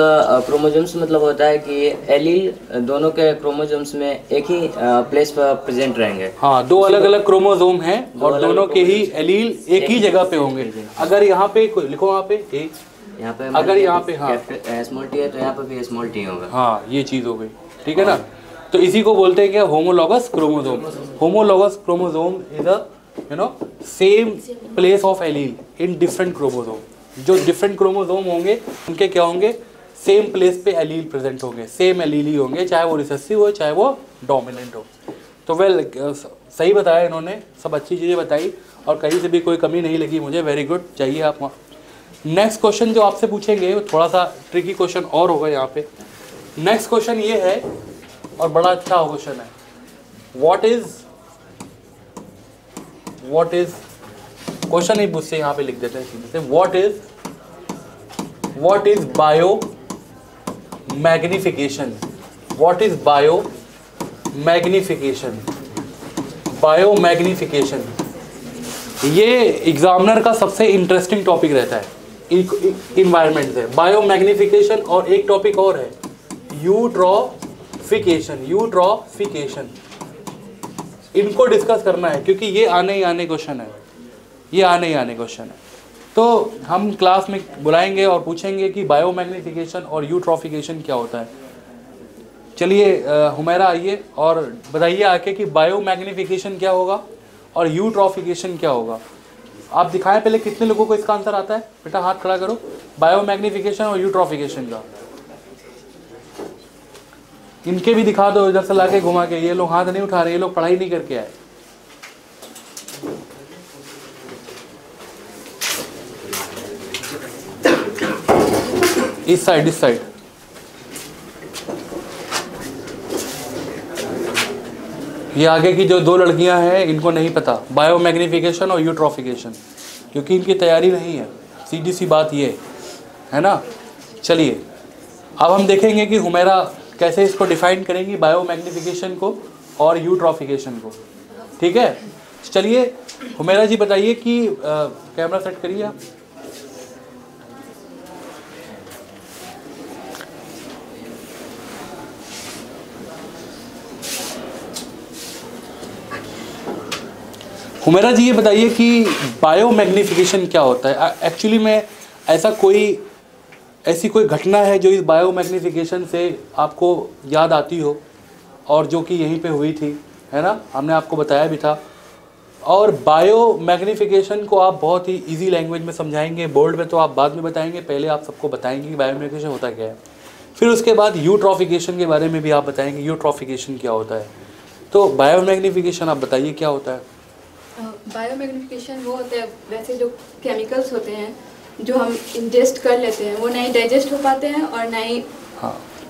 क्रोमोसोम्स मतलब होता है कि एलील दोनों के क्रोमोसोम्स में एक ही प्लेस पर प्रेजेंट रहेंगे। हाँ, दो अलग अलग क्रोमोसोम हैं और दोनों के ही एलील एक ही जगह पे होंगे। अगर यहाँ पे लिखो, यहाँ पे ए, यहाँ पे अगर यहाँ पे हाँ स्मॉल टी है तो यहाँ पे भी स्मॉल टी होगा। हाँ, ये चीज़ हो गई, ठीक है ना। तो इसी को बोलते हैं क्या, homologous chromosome. Homologous chromosome is a same place of allele in different chromosome. जो डिफरेंट क्रोमोसोम होंगे उनके क्या होंगे, सेम प्लेस पे एलील प्रेजेंट होंगे, सेम एलील ही होंगे, चाहे वो रिसेसिव हो चाहे वो डोमिनेंट हो। तो सही बताया इन्होंने, सब अच्छी चीज़ें बताई और कहीं से भी कोई कमी नहीं लगी मुझे, वेरी गुड। चाहिए आप वहाँ। नेक्स्ट क्वेश्चन जो आपसे पूछेंगे वो थोड़ा सा ट्रिकी क्वेश्चन और होगा यहाँ पे। नेक्स्ट क्वेश्चन ये है और बड़ा अच्छा क्वेश्चन है, व्हाट इज क्वेश्चन ही मुझसे यहाँ पे लिख देते हैं सीधे से, what is bio magnification. What is bio magnification. Bio magnification ये एग्जामिनर का सबसे इंटरेस्टिंग टॉपिक रहता है इन्वायरमेंट से। बायो मैग्निफिकेशन और एक टॉपिक और है यूट्रॉफिकेशन। यूट्रॉफिकेशन इनको डिस्कस करना है क्योंकि ये आने ही आने क्वेश्चन है, ये आने ही आने क्वेश्चन है। तो हम क्लास में बुलाएंगे और पूछेंगे कि बायो मैग्निफिकेशन और यूट्रॉफिकेशन क्या होता है। चलिए हुमैरा आइए और बताइए आके कि बायो मैग्निफिकेशन क्या होगा और यूट्रॉफिकेशन क्या होगा। आप दिखाएं पहले कितने लोगों को इसका आंसर आता है, बेटा हाथ खड़ा करो। बायो मैग्निफिकेशन और यूट्रॉफिकेशन का इनके भी दिखा दो, इधर से लाके घुमा के। ये लोग हाथ नहीं उठा रहे, ये लोग पढ़ाई नहीं करके आए। इस साइड ये आगे की जो दो लड़कियां हैं इनको नहीं पता बायो मैग्निफिकेशन और यूट्रॉफिकेशन, क्योंकि इनकी तैयारी नहीं है। सीधी सी बात ये है ना। चलिए अब हम देखेंगे कि हुमैरा कैसे इसको डिफाइन करेंगी, बायो मैग्निफिकेशन को और यूट्रॉफिकेशन को। ठीक है, चलिए हुमैरा जी बताइए कि कैमरा सेट करिए आप। हुमैरा जी ये बताइए कि बायो मैग्निफिकेशन क्या होता है। एक्चुअली में ऐसी कोई घटना है जो इस बायो मैग्निफिकेशन से आपको याद आती हो और जो कि यहीं पे हुई थी, है ना, हमने आपको बताया भी था। और बायो मैग्निफिकेशन को आप बहुत ही इजी लैंग्वेज में समझाएंगे, बोर्ड में तो आप बाद में बताएंगे, पहले आप सबको बताएंगे कि बायो मैग्निफिकेशन होता क्या है। फिर उसके बाद यूट्रॉफिकेशन के बारे में भी आप बताएंगे यूट्रॉफिकेशन क्या होता है। तो बायो मैग्निफिकेशन आप बताइए क्या होता है। बायो मैग्निफिकेशन वो होते हैं वैसे जो केमिकल्स होते हैं जो हम इंजेस्ट कर लेते हैं वो ना ही डाइजेस्ट हो पाते हैं और ना ही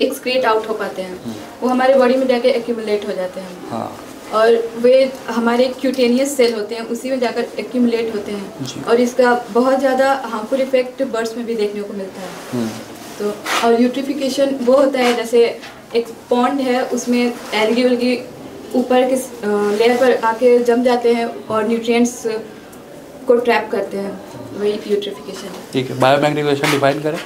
एक्सक्रीट आउट हो पाते हैं, वो हमारे बॉडी में जाके एक्यूमुलेट हो जाते हैं। हाँ। और वे हमारे क्यूटेनियस सेल होते हैं, उसी में जाकर एक्यूमुलेट होते हैं और इसका बहुत ज़्यादा हार्मफुल इफेक्ट बर्ड्स में भी देखने को मिलता है। तो और यूट्रिफिकेशन वो होता है जैसे एक पॉन्ड है, उसमें एल्गी वेल्गी ऊपर के लेयर पर आके जम जाते हैं और न्यूट्रिएंट्स को ट्रैप करते हैं, वही यूट्रिफिकेशन है। ठीक है, बायोमैग्निफिकेशन डिफाइन करें।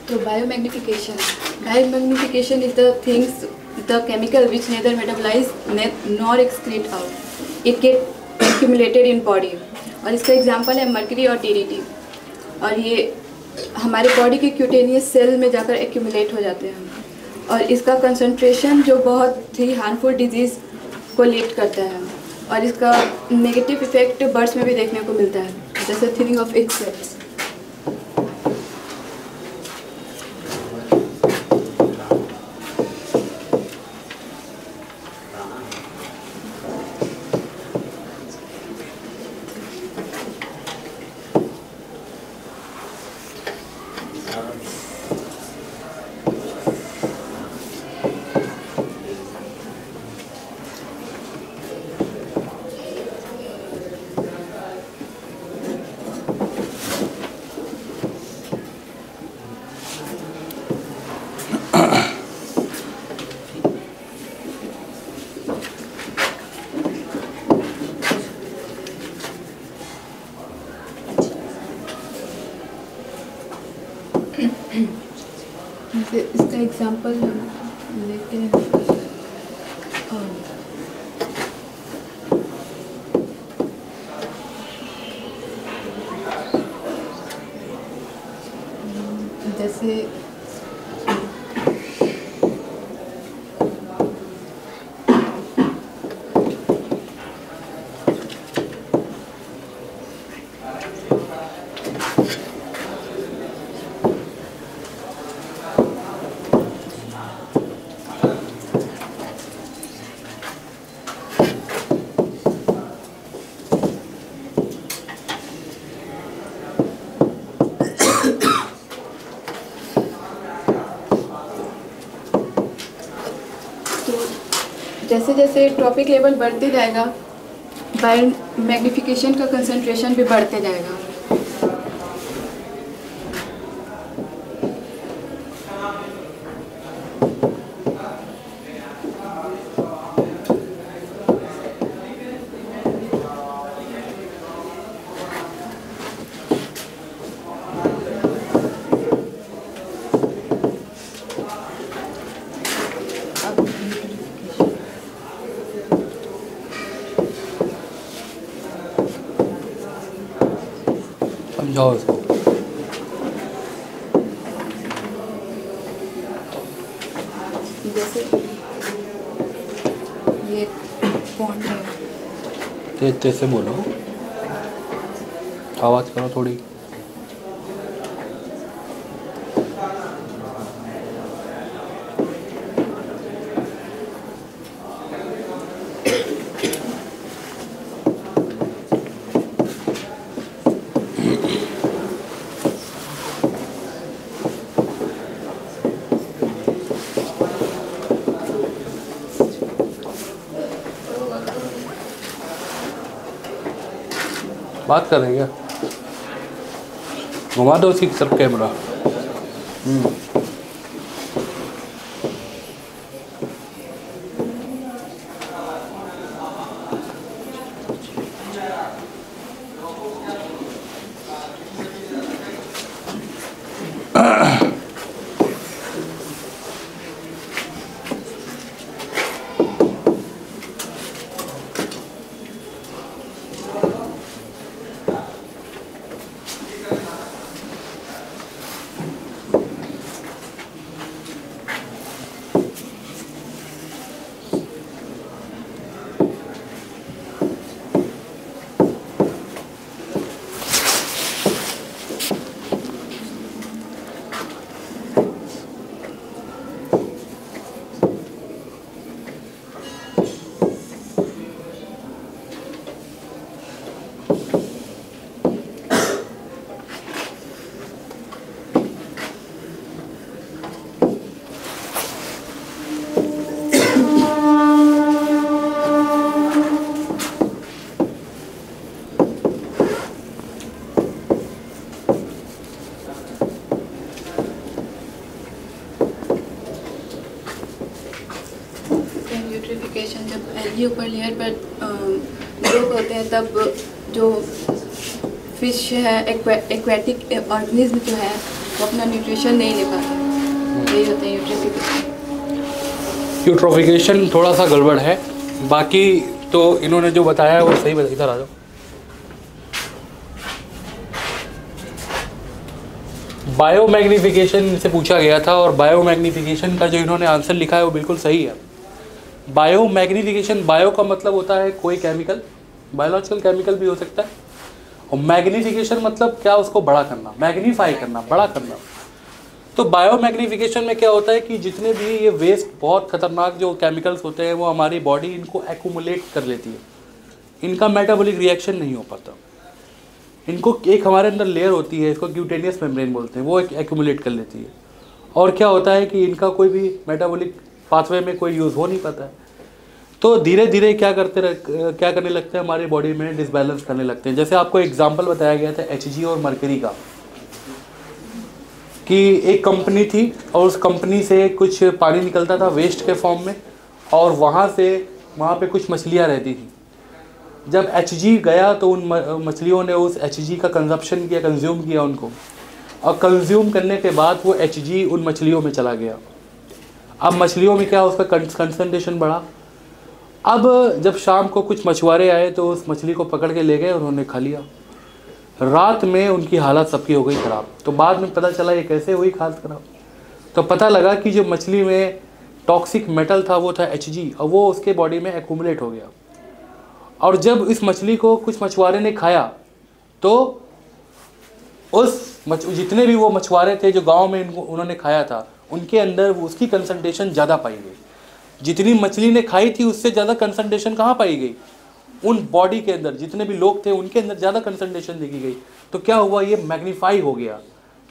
So biomagnification. Biomagnification is the things, the chemical which neither metabolize nor excrete out. It get accumulated in body. और इसका एग्जांपल है मर्करी और DDT. और ये हमारे बॉडी के क्यूटेनियस सेल में जाकर एक्यूमुलेट हो जाते हैं और इसका कंसंट्रेशन जो बहुत ही हार्मफुल डिजीज़ को लीड करता है और इसका नेगेटिव इफेक्ट बर्ड्स में भी देखने को मिलता है, जैसे थिनिंग ऑफ इट्स सेल्स। इसका एग्जांपल लेते हैं। जैसे जैसे जैसे ट्रॉपिक लेवल बढ़ते जाएगा, बायो मैग्नीफिकेशन का कंसंट्रेशन भी बढ़ते जाएगा। समझाओ इसको। जैसे ये पॉइंट है, तेज तेज से बोलो, आवाज़ करो थोड़ी। बात कर रहे हैं क्या? घुमा दो उसकी तरफ कैमरा। यूट्रिफिकेशन जब एलगी ऊपर लेयर पर ग्रो होते हैं, तब जो फिश है, एक्वेटिक ऑर्गेनिज्म जो है, वो अपना न्यूट्रिशन नहीं ले पाते। यही होता है यूट्रिफिकेशन। यूट्रोफिकेशन थोड़ा सा गड़बड़ है, बाकी तो इन्होंने जो बताया है वो सही बताया। इधर आ जाओ। बायोमैग्निफिकेशन से पूछा गया था और बायोमैग्निफिकेशन का जो इन्होंने आंसर लिखा है वो बिल्कुल सही है। बायोमैग्निफिकेशन, बायो का मतलब होता है कोई केमिकल, बायोलॉजिकल केमिकल भी हो सकता है, और मैग्निफिकेशन मतलब क्या, उसको बड़ा करना, मैग्नीफाई करना, बड़ा करना। तो बायोमैग्निफिकेशन में क्या होता है कि जितने भी ये वेस्ट, बहुत खतरनाक जो केमिकल्स होते हैं, वो हमारी बॉडी इनको एक्यूमुलेट कर लेती है, इनका मेटाबॉलिक रिएक्शन नहीं हो पाता। इनको एक हमारे अंदर लेयर होती है, इसको क्यूटेनियस मेम्ब्रेन बोलते हैं, वो एक्यूमुलेट कर लेती है, और क्या होता है कि इनका कोई भी मेटाबॉलिक पाथवे में कोई यूज़ हो नहीं पाता है। तो धीरे धीरे क्या करने लगते हैं, हमारी बॉडी में डिसबैलेंस करने लगते हैं। जैसे आपको एग्जांपल बताया गया था HG और मरकरी का, कि एक कंपनी थी और उस कंपनी से कुछ पानी निकलता था वेस्ट के फॉर्म में, और वहाँ पे कुछ मछलियाँ रहती थी। जब HG गया तो उन मछलियों ने उस HG का कंजप्शन किया, कंज्यूम किया उनको, और कंज्यूम करने के बाद वो Hg उन मछलियों में चला गया। अब मछलियों में क्या, उसका कंसंट्रेशन बढ़ा। अब जब शाम को कुछ मछुआरे आए तो उस मछली को पकड़ के ले गए, उन्होंने खा लिया। रात में उनकी हालत सबकी हो गई ख़राब। तो बाद में पता चला ये कैसे हुई हालत ख़राब, तो पता लगा कि जो मछली में टॉक्सिक मेटल था वो था Hg, और वो उसके बॉडी में एक्यूमुलेट हो गया। और जब इस मछली को कुछ मछुआरे ने खाया तो जितने भी वो मछुआरे थे जो गांव में उन्होंने खाया था, उनके अंदर उसकी कंसंट्रेशन ज़्यादा पाई गई। जितनी मछली ने खाई थी उससे ज़्यादा कंसंट्रेशन कहाँ पाई गई, उन बॉडी के अंदर जितने भी लोग थे उनके अंदर ज़्यादा कंसंट्रेशन देखी गई। तो क्या हुआ, ये मैग्नीफाई हो गया।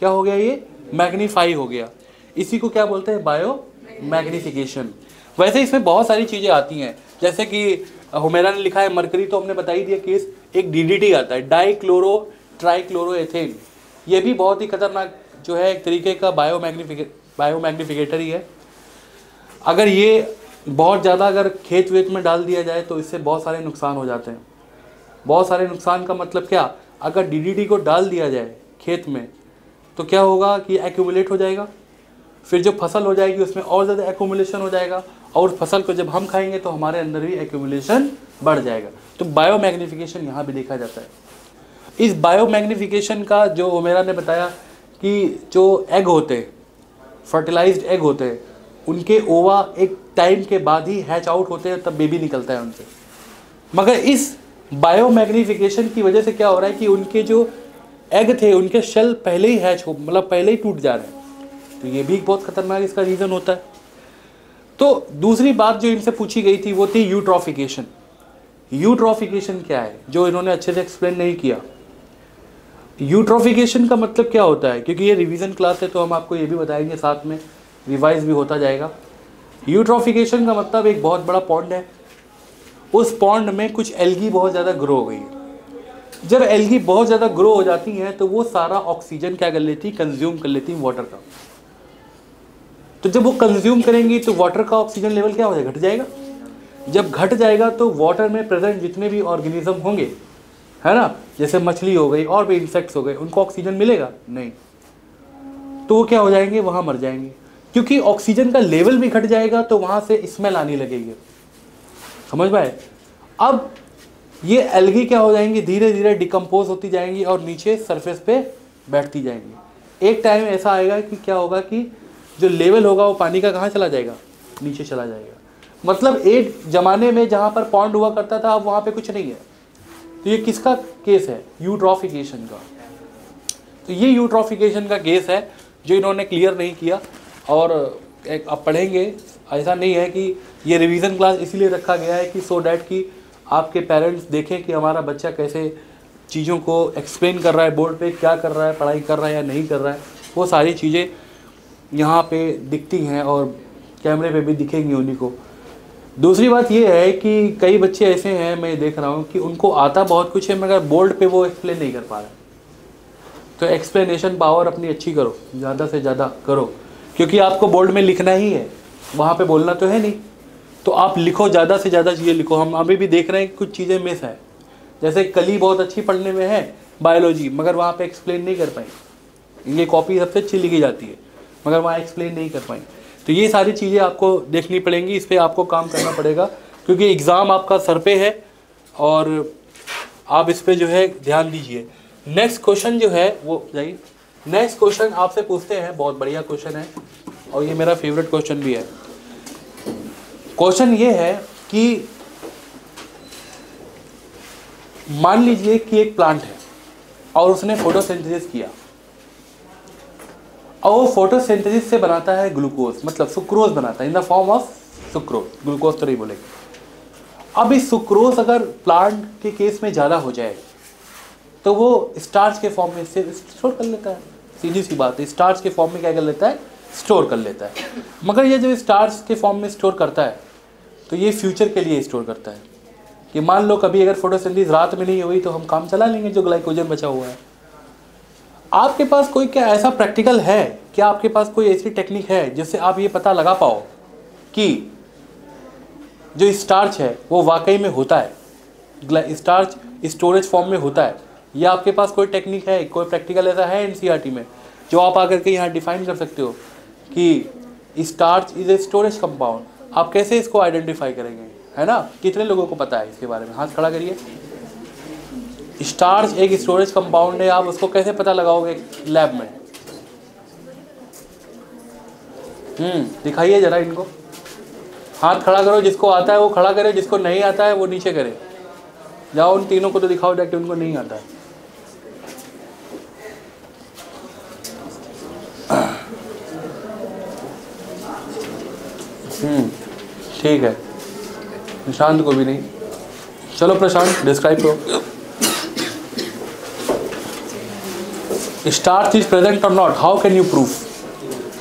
क्या हो गया, ये मैग्नीफाई हो गया। इसी को क्या बोलते हैं, बायो मैग्नीफिकेशन। वैसे इसमें बहुत सारी चीज़ें आती हैं, जैसे कि हुमेरा ने लिखा है मरकरी, तो हमने बताई दिया केस। एक DDT आता है, डाइक्लोरो ट्राइक्लोरोएथेन, ये भी बहुत ही खतरनाक जो है एक तरीके का बायो मैग्नीफिकेटर ही है। अगर ये बहुत ज़्यादा अगर खेत वेत में डाल दिया जाए तो इससे बहुत सारे नुकसान हो जाते हैं। बहुत सारे नुकसान का मतलब क्या, अगर DDT को डाल दिया जाए खेत में तो क्या होगा कि एक्यूमुलेट हो जाएगा, फिर जो फसल हो जाएगी उसमें और ज़्यादा एक्यूमुलेशन हो जाएगा, और उस फसल को जब हम खाएंगे तो हमारे अंदर भी एक्यूमुलेशन बढ़ जाएगा। तो बायो मैग्नीफिकेशन यहाँ भी देखा जाता है। इस बायो मैग्नीफिकेशन का जो हुमेरा ने बताया कि जो एग होते हैं, फर्टिलाइज्ड एग होते हैं, उनके ओवा एक टाइम के बाद ही हैच आउट होते हैं, तब बेबी निकलता है उनसे। मगर इस बायो मैग्नीफिकेशन की वजह से क्या हो रहा है कि उनके जो एग थे उनके शेल पहले ही हैच हो, मतलब पहले ही टूट जा रहे हैं। तो ये भी बहुत खतरनाक इसका रीज़न होता है। तो दूसरी बात जो इनसे पूछी गई थी वो थी यूट्रॉफिकेशन। यूट्रॉफिकेशन क्या है, जो इन्होंने अच्छे से एक्सप्लेन नहीं किया। यूट्रॉफिकेशन का मतलब क्या होता है, क्योंकि ये रिवीजन क्लास है तो हम आपको ये भी बताएंगे, साथ में रिवाइज भी होता जाएगा। यूट्रॉफिकेशन का मतलब एक बहुत बड़ा पॉन्ड है, उस पॉन्ड में कुछ एल्गी बहुत ज़्यादा ग्रो हो गई है। जब एल्गी बहुत ज़्यादा ग्रो हो जाती हैं तो वो सारा ऑक्सीजन क्या कर लेती, कंज्यूम कर लेती वाटर का। तो जब वो कंज्यूम करेंगी तो वाटर का ऑक्सीजन लेवल क्या हो जाएगा, घट जाएगा। जब घट जाएगा तो वाटर में प्रेजेंट जितने भी ऑर्गेनिज्म होंगे, है ना, जैसे मछली हो गई और भी इंसेक्ट्स हो गए, उनको ऑक्सीजन मिलेगा नहीं, तो वो क्या हो जाएंगे, वहाँ मर जाएंगे। क्योंकि ऑक्सीजन का लेवल भी घट जाएगा तो वहाँ से स्मेल आने लगेगी। समझ पाए। अब ये एल्गी क्या हो जाएंगी, धीरे धीरे डिकम्पोज होती जाएंगी और नीचे सरफेस पे बैठती जाएंगी। एक टाइम ऐसा आएगा कि क्या होगा कि जो लेवल होगा वो पानी का कहाँ चला जाएगा, नीचे चला जाएगा। मतलब एक ज़माने में जहाँ पर पॉन्ड हुआ करता था अब वहाँ पे कुछ नहीं है। तो ये किसका केस है, यूट्रॉफिकेशन का। तो ये यूट्रॉफिकेशन का केस है जो इन्होंने क्लियर नहीं किया। और आप पढ़ेंगे, ऐसा नहीं है कि ये रिवीजन क्लास इसीलिए रखा गया है कि सो डैट कि आपके पेरेंट्स देखें कि हमारा बच्चा कैसे चीज़ों को एक्सप्लेन कर रहा है, बोर्ड पे क्या कर रहा है, पढ़ाई कर रहा है या नहीं कर रहा है। वो सारी चीज़ें यहाँ पे दिखती हैं और कैमरे पे भी दिखेंगी उन्हीं को। दूसरी बात ये है कि कई बच्चे ऐसे हैं, मैं देख रहा हूँ कि उनको आता बहुत कुछ है मगर बोर्ड पे वो एक्सप्लेन नहीं कर पा रहे। तो एक्सप्लेनेशन पावर अपनी अच्छी करो, ज़्यादा से ज़्यादा करो, क्योंकि आपको बोर्ड में लिखना ही है, वहाँ पे बोलना तो है नहीं। तो आप लिखो, ज़्यादा से ज़्यादा चीज़ें लिखो। हम अभी भी देख रहे हैं कि कुछ चीज़ें मिस है, जैसे कली बहुत अच्छी पढ़ने में है बायोलॉजी, मगर वहाँ पे एक्सप्लेन नहीं कर पाई। ये कॉपी सबसे अच्छी लिखी जाती है मगर वहाँ एक्सप्लेन नहीं कर पाई। तो ये सारी चीज़ें आपको देखनी पड़ेंगी, इस पर आपको काम करना पड़ेगा, क्योंकि एग्ज़ाम आपका सर पे है और आप इस पर जो है ध्यान दीजिए। नेक्स्ट क्वेश्चन जो है वो जाइए, नेक्स्ट क्वेश्चन आपसे पूछते हैं, बहुत बढ़िया क्वेश्चन है और ये मेरा फेवरेट क्वेश्चन भी है। क्वेश्चन ये है कि मान लीजिए कि एक प्लांट है और उसने फोटोसिंथेसिस किया और वो फोटोसिंथेसिस से बनाता है ग्लूकोज, मतलब सुक्रोज बनाता है in the form of sucrose, glucose तो नहीं बोलेंगे। अब इस सुक्रोज अगर प्लांट के केस में ज़्यादा हो जाए तो वो स्टार्च के फॉर्म में से स्टोर कर लेता है। सीधी सी बात है, स्टार्च के फॉर्म में क्या कर लेता है, स्टोर कर लेता है। मगर ये जो स्टार्च के फॉर्म में स्टोर करता है तो ये फ्यूचर के लिए स्टोर करता है कि मान लो कभी अगर फोटोसिंथेसिस रात में नहीं हुई तो हम काम चला लेंगे जो ग्लाइकोजन बचा हुआ है। आपके पास कोई क्या ऐसा प्रैक्टिकल है, क्या आपके पास कोई ऐसी टेक्निक है जिससे आप ये पता लगा पाओ कि जो स्टार्च है वो वाकई में होता है, स्टार्च स्टोरेज फॉर्म में होता है? या आपके पास कोई टेक्निक है, कोई प्रैक्टिकल ऐसा है एनसीईआरटी में जो आप आकर के यहाँ डिफाइन कर सकते हो कि starch is a storage compound. आप कैसे इसको आइडेंटिफाई करेंगे, है ना? कितने लोगों को पता है इसके बारे में? हाथ खड़ा करिए। स्टार्च एक स्टोरेज कंपाउंड है, आप उसको कैसे पता लगाओगे लैब में? दिखाइए जरा इनको। हाथ खड़ा करो, जिसको आता है वो खड़ा करे, जिसको नहीं आता है वो नीचे करे। जाओ उन तीनों को तो दिखाओ डायरेक्ट, उनको नहीं आता है। ठीक है, प्रशांत को भी नहीं। चलो प्रशांत डिस्क्राइब करो। स्टार्च इज प्रेजेंट और not, how can you proof?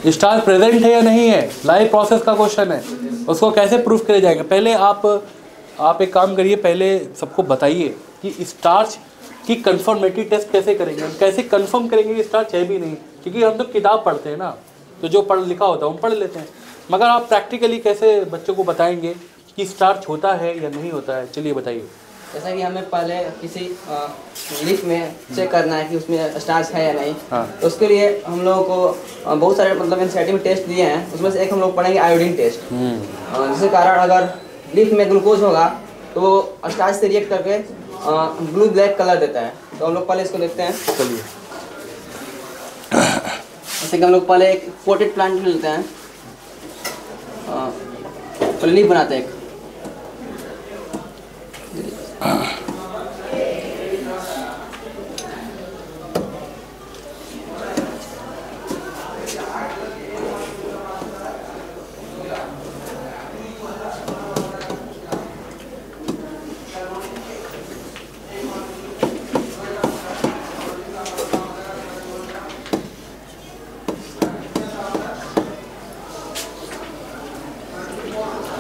Starch present है या नहीं है, लाइव प्रोसेस का क्वेश्चन है, उसको कैसे प्रूफ करे जाएगा? पहले आप एक काम करिए, पहले सबको बताइए कि स्टार्च की कंफर्मेटरी टेस्ट कैसे करेंगे, हम कैसे कंफर्म करेंगे कि स्टार्च है भी नहीं, क्योंकि हम तो किताब पढ़ते हैं ना, तो जो पढ़ लिखा होता है हम पढ़ लेते हैं, मगर आप प्रैक्टिकली कैसे बच्चों को बताएंगे कि स्टार्च होता है या नहीं होता है? चलिए बताइए। जैसा कि हमें पहले किसी लीफ में चेक करना है कि उसमें स्टार्च है या नहीं। तो उसके लिए हम लोगों को बहुत सारे मतलब एनसीईआरटी में टेस्ट दिए हैं, उसमें से एक हम लोग पढ़ेंगे आयोडीन टेस्ट। जिसके कारण अगर लीफ में ग्लूकोज होगा तो वो स्टार्च से रिएक्ट करके ब्लू ब्लैक कलर देता है। तो हम लोग पहले इसको देखते हैं। चलिए, जैसे कि हम लोग पहले एक पोटेड प्लांट लेते हैं, पहले लीफ बनाते हैं एक।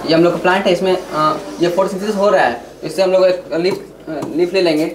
ये हम लोग का प्लांट है, इसमें ये फोटोसिंथेसिस हो रहा है, इससे हम लोग एक लीफ ले लेंगे।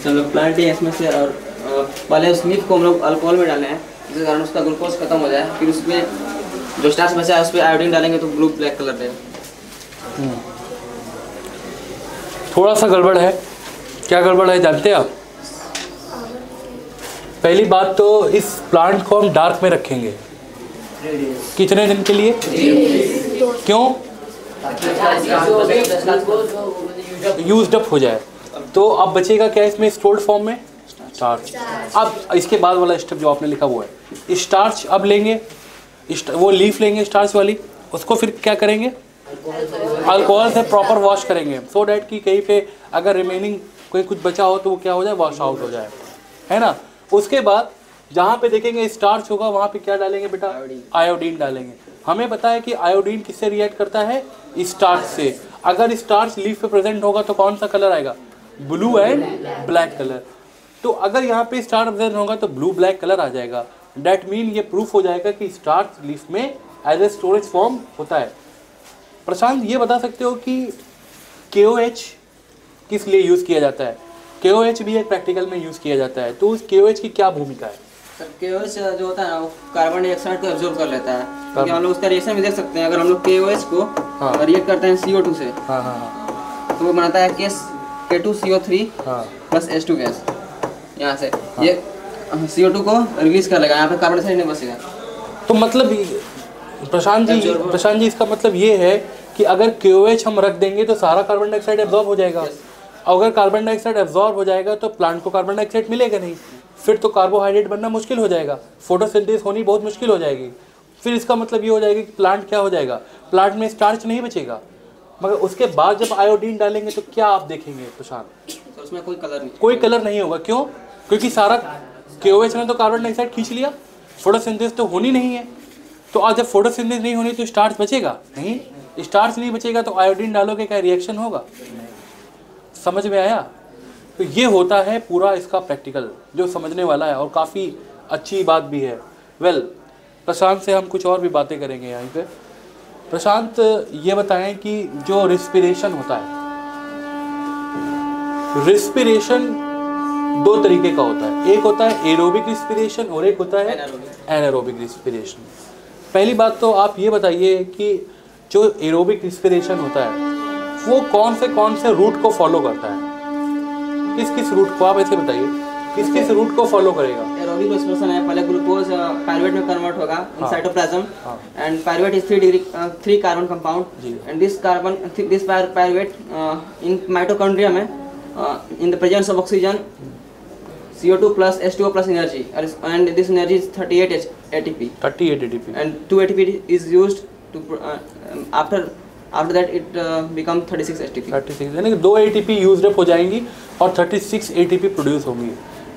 हम लोग प्लांट है इसमें से, और पहले उस लीफ को हम लोग अल्कोहल में डाले हैं, जिसके कारण उसका ग्लूकोज खत्म हो जाए। फिर उसमें जो स्टार्च बचा है उस पर आयोडीन डालेंगे तो ब्लू ब्लैक कलर देगा। थोड़ा सा गड़बड़ है। क्या गड़बड़ है जानते हैं आप? पहली बात तो इस प्लांट को हम डार्क में रखेंगे। कितने दिन के लिए? क्यों? यूज्ड अप हो जाए। तो अब बचेगा क्या इसमें? स्टोर्ड फॉर्म में स्टार्च। अब इसके बाद वाला स्टेप जो आपने लिखा वो है स्टार्च। अब लेंगे वो लीफ लेंगे स्टार्च वाली, उसको फिर क्या करेंगे, अल्कोहल से प्रॉपर वॉश करेंगे, सो डैट कि कहीं पे अगर रिमेनिंग कोई कुछ बचा हो तो वो क्या हो जाए, वॉश आउट हो जाए, है ना। उसके बाद जहाँ पे देखेंगे स्टार्च होगा वहाँ पे क्या डालेंगे बेटा, आयोडीन डालेंगे। हमें पता है कि आयोडीन किससे रिएक्ट करता है, स्टार्च से। अगर स्टार्च लीफ पे प्रेजेंट होगा तो कौन सा कलर आएगा, ब्लू एंड ब्लैक कलर। तो अगर यहाँ पे स्टार्च प्रेजेंट होगा तो ब्लू ब्लैक कलर आ जाएगा। डैट मीन ये प्रूफ हो जाएगा कि स्टार्च लीफ में एज ए स्टोरेज फॉर्म होता है। प्रशांत ये बता सकते हो कि KOH किस लिए यूज़ किया जाता है? KOH भी एक प्रैक्टिकल में यूज़ किया जाता है, तो उस KOH की क्या भूमिका है? सर KOH जो होता है ना वो कार्बन डाइऑक्साइड को एब्जॉर्ब कर लेता है, क्योंकि हम लोग उसका रिएक्शन भी देख सकते हैं। अगर हम लोग KOH को रिएक्ट करते हैं CO2 से, तो वो बनाता है K2CO3 प्लस H2 गैस। यहाँ से ये CO2 को रिलीज कर लेगा, यहाँ पे कार्बन डाइऑक्साइड नहीं बचेगा। तो मतलब प्रशांत जी इसका मतलब ये है कि अगर KOH हम रख देंगे तो सारा कार्बन डाइऑक्साइड एब्जॉर्ब हो जाएगा। अगर कार्बन डाइऑक्साइड एब्जॉर्ब हो जाएगा तो प्लांट को कार्बन डाइऑक्साइड मिलेगा नहीं, फिर तो कार्बोहाइड्रेट बनना मुश्किल हो जाएगा, फोटोसिंथेसिस होनी बहुत मुश्किल हो जाएगी। फिर इसका मतलब ये हो जाएगा कि प्लांट क्या हो जाएगा, प्लांट में स्टार्च नहीं बचेगा। मगर उसके बाद जब आयोडीन डालेंगे तो क्या आप देखेंगे प्रशांत? तो उसमें कोई कलर नहीं होगा। क्यों? क्योंकि सारा KOH ने तो कार्बन डाइऑक्साइड खींच लिया, फोटोसिंथेसिस तो होनी नहीं है। तो आज जब फोटोसिंथेसिस नहीं होनी तो स्टार्च बचेगा नहीं, स्टार्च नहीं बचेगा तो आयोडीन डालोगे क्या रिएक्शन होगा? समझ में आया? तो ये होता है पूरा इसका प्रैक्टिकल जो समझने वाला है और काफ़ी अच्छी बात भी है। वेल, प्रशांत से हम कुछ और भी बातें करेंगे यहाँ पे। प्रशांत ये बताएं कि जो रिस्पिरेशन होता है, रिस्पिरेशन दो तरीके का होता है, एक होता है एरोबिक रिस्पिरेशन और एक होता है एनारोबिक रिस्पिरेशन। पहली बात तो आप ये बताइए कि जो एरोबिक रिस्पिरेशन होता है वो कौन से रूट को फॉलो करता है, किस रूट को, आप ऐसे बताइए किस रूट को फॉलो करेगा? एरोबिक रेस्पिरेशन है, पहले ग्लूकोज पायरुवेट में कन्वर्ट होगा in cytoplasm, and pyruvate is 3 carbon compound, and this pyruvate in mitochondria में in the presence of oxygen, CO2 plus H2O plus energy, and this energy is 38 ATP. And 2 ATP is used to after that it becomes 36 ATP. 36 यानी कि 2 ATP use up हो जाएंगी और 36 ATP produce होंगी।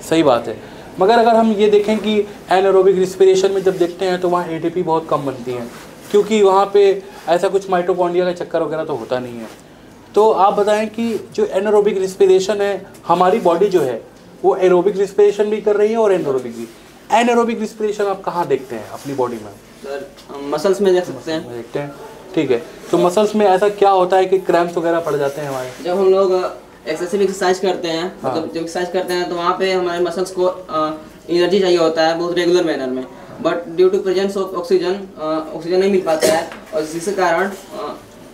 सही बात है। मगर अगर हम ये देखें कि एनारोबिक रिस्पिरेशन में जब देखते हैं तो वहाँ ATP बहुत कम बनती हैं, क्योंकि वहाँ पे ऐसा कुछ माइटोकॉन्ड्रिया का चक्कर वगैरह तो होता नहीं है। तो आप बताएं कि जो एनारोबिक रिस्पिरेशन है, हमारी बॉडी जो है वो एरोबिक रिस्पिरेशन भी कर रही है और एनारोबिक भी। एनारोबिक रिस्पिरेशन आप कहाँ देखते हैं अपनी बॉडी में? सर मसल्स में देख सकते हैं। देखते हैं, ठीक है। तो मसल्स में ऐसा क्या होता है कि क्रैम्प्स वगैरह पड़ जाते हैं हमारे? जब हम लोग एक्सेसिव एक्सरसाइज करते हैं, मतलब जब एक्सरसाइज करते हैं तो वहाँ पे हमारे मसल्स को एनर्जी चाहिए होता है बहुत रेगुलर मैनर में, but due to presence of oxygen नहीं मिल पाता है, और जिसके कारण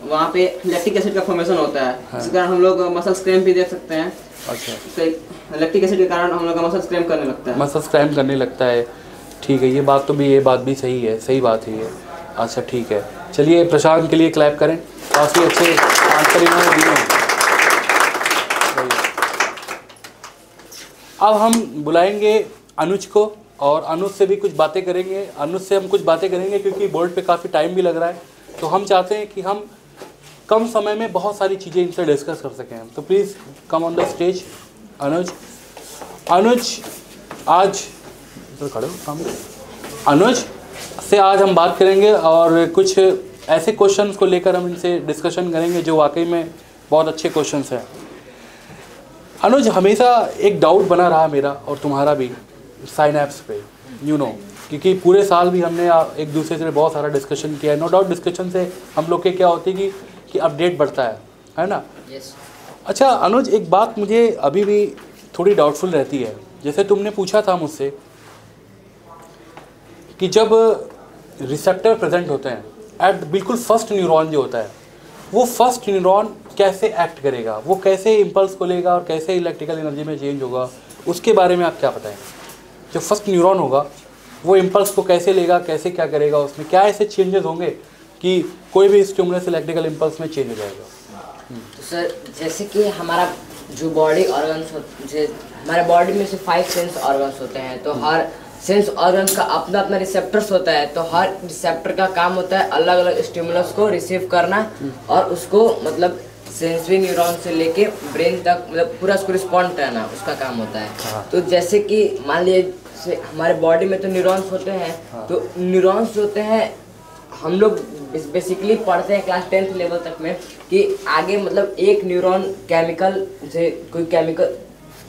वहाँ पे लैक्टिक एसिड का फॉर्मेशन होता है। जिसके कारण हम लोग मसल्स क्रैम्प भी देख सकते हैं। अच्छा, लैक्टिक एसिड के कारण हम लोग का मसल्स क्रैम्प करने लगता है। मसल्स क्रैम्प करने लगता है, ठीक है। ये बात भी सही है, सही बात है ये। अच्छा ठीक है, चलिए प्रशांत के लिए क्लैप करें, काफ़ी अच्छे आंसर इन्होंने दिए हैं। अब हम बुलाएंगे अनुज को और अनुज से भी कुछ बातें करेंगे। अनुज से हम कुछ बातें करेंगे क्योंकि बोर्ड पे काफ़ी टाइम भी लग रहा है, तो हम चाहते हैं कि हम कम समय में बहुत सारी चीज़ें इनसे डिस्कस कर सकें। तो please come on the stage Anuj. आज खड़े हो सामने। अनुज से आज हम बात करेंगे और कुछ ऐसे क्वेश्चंस को लेकर हम इनसे डिस्कशन करेंगे जो वाकई में बहुत अच्छे क्वेश्चंस हैं। अनुज, हमेशा एक डाउट बना रहा मेरा और तुम्हारा भी साइनैप्स पे, क्योंकि पूरे साल भी हमने एक दूसरे से बहुत सारा डिस्कशन किया है। नो डाउट डिस्कशन से हम लोग के क्या होती है कि अपडेट बढ़ता है ना? yes. अच्छा अनुज, एक बात मुझे अभी भी थोड़ी डाउटफुल रहती है। जैसे तुमने पूछा था मुझसे कि जब रिसेप्टर प्रेजेंट होते हैं एट बिल्कुल फर्स्ट न्यूरॉन जो होता है, वो फर्स्ट न्यूरॉन कैसे एक्ट करेगा, वो कैसे इम्पल्स को लेगा और कैसे इलेक्ट्रिकल एनर्जी में चेंज होगा, उसके बारे में आप क्या बताएं? जो फर्स्ट न्यूरॉन होगा वो इम्पल्स को कैसे लेगा, कैसे क्या करेगा, उसमें क्या ऐसे चेंजेस होंगे कि कोई भी स्टिमुलस इलेक्ट्रिकल इम्पल्स में चेंज हो जाएगा? तो सर, जैसे कि हमारा जो बॉडी ऑर्गन्स हमारे बॉडी में से 5 सेंस ऑर्गन्स होते हैं, तो हर सेंस ऑर्गन्स का अपना अपना रिसेप्टर्स होता है, तो हर रिसेप्टर का काम होता है अलग अलग स्टिमुलस को रिसीव करना और उसको मतलब सेंसरी न्यूरॉन से लेके ब्रेन तक मतलब पूरा उसको रिस्पॉन्ड करना उसका काम होता है। तो जैसे कि मान लीजिए हमारे बॉडी में तो न्यूरॉन्स होते हैं, तो न्यूरॉन्स जो होते हैं हम लोग बेसिकली पढ़ते हैं क्लास 10th लेवल तक में कि आगे मतलब एक न्यूरॉन केमिकल से कोई केमिकल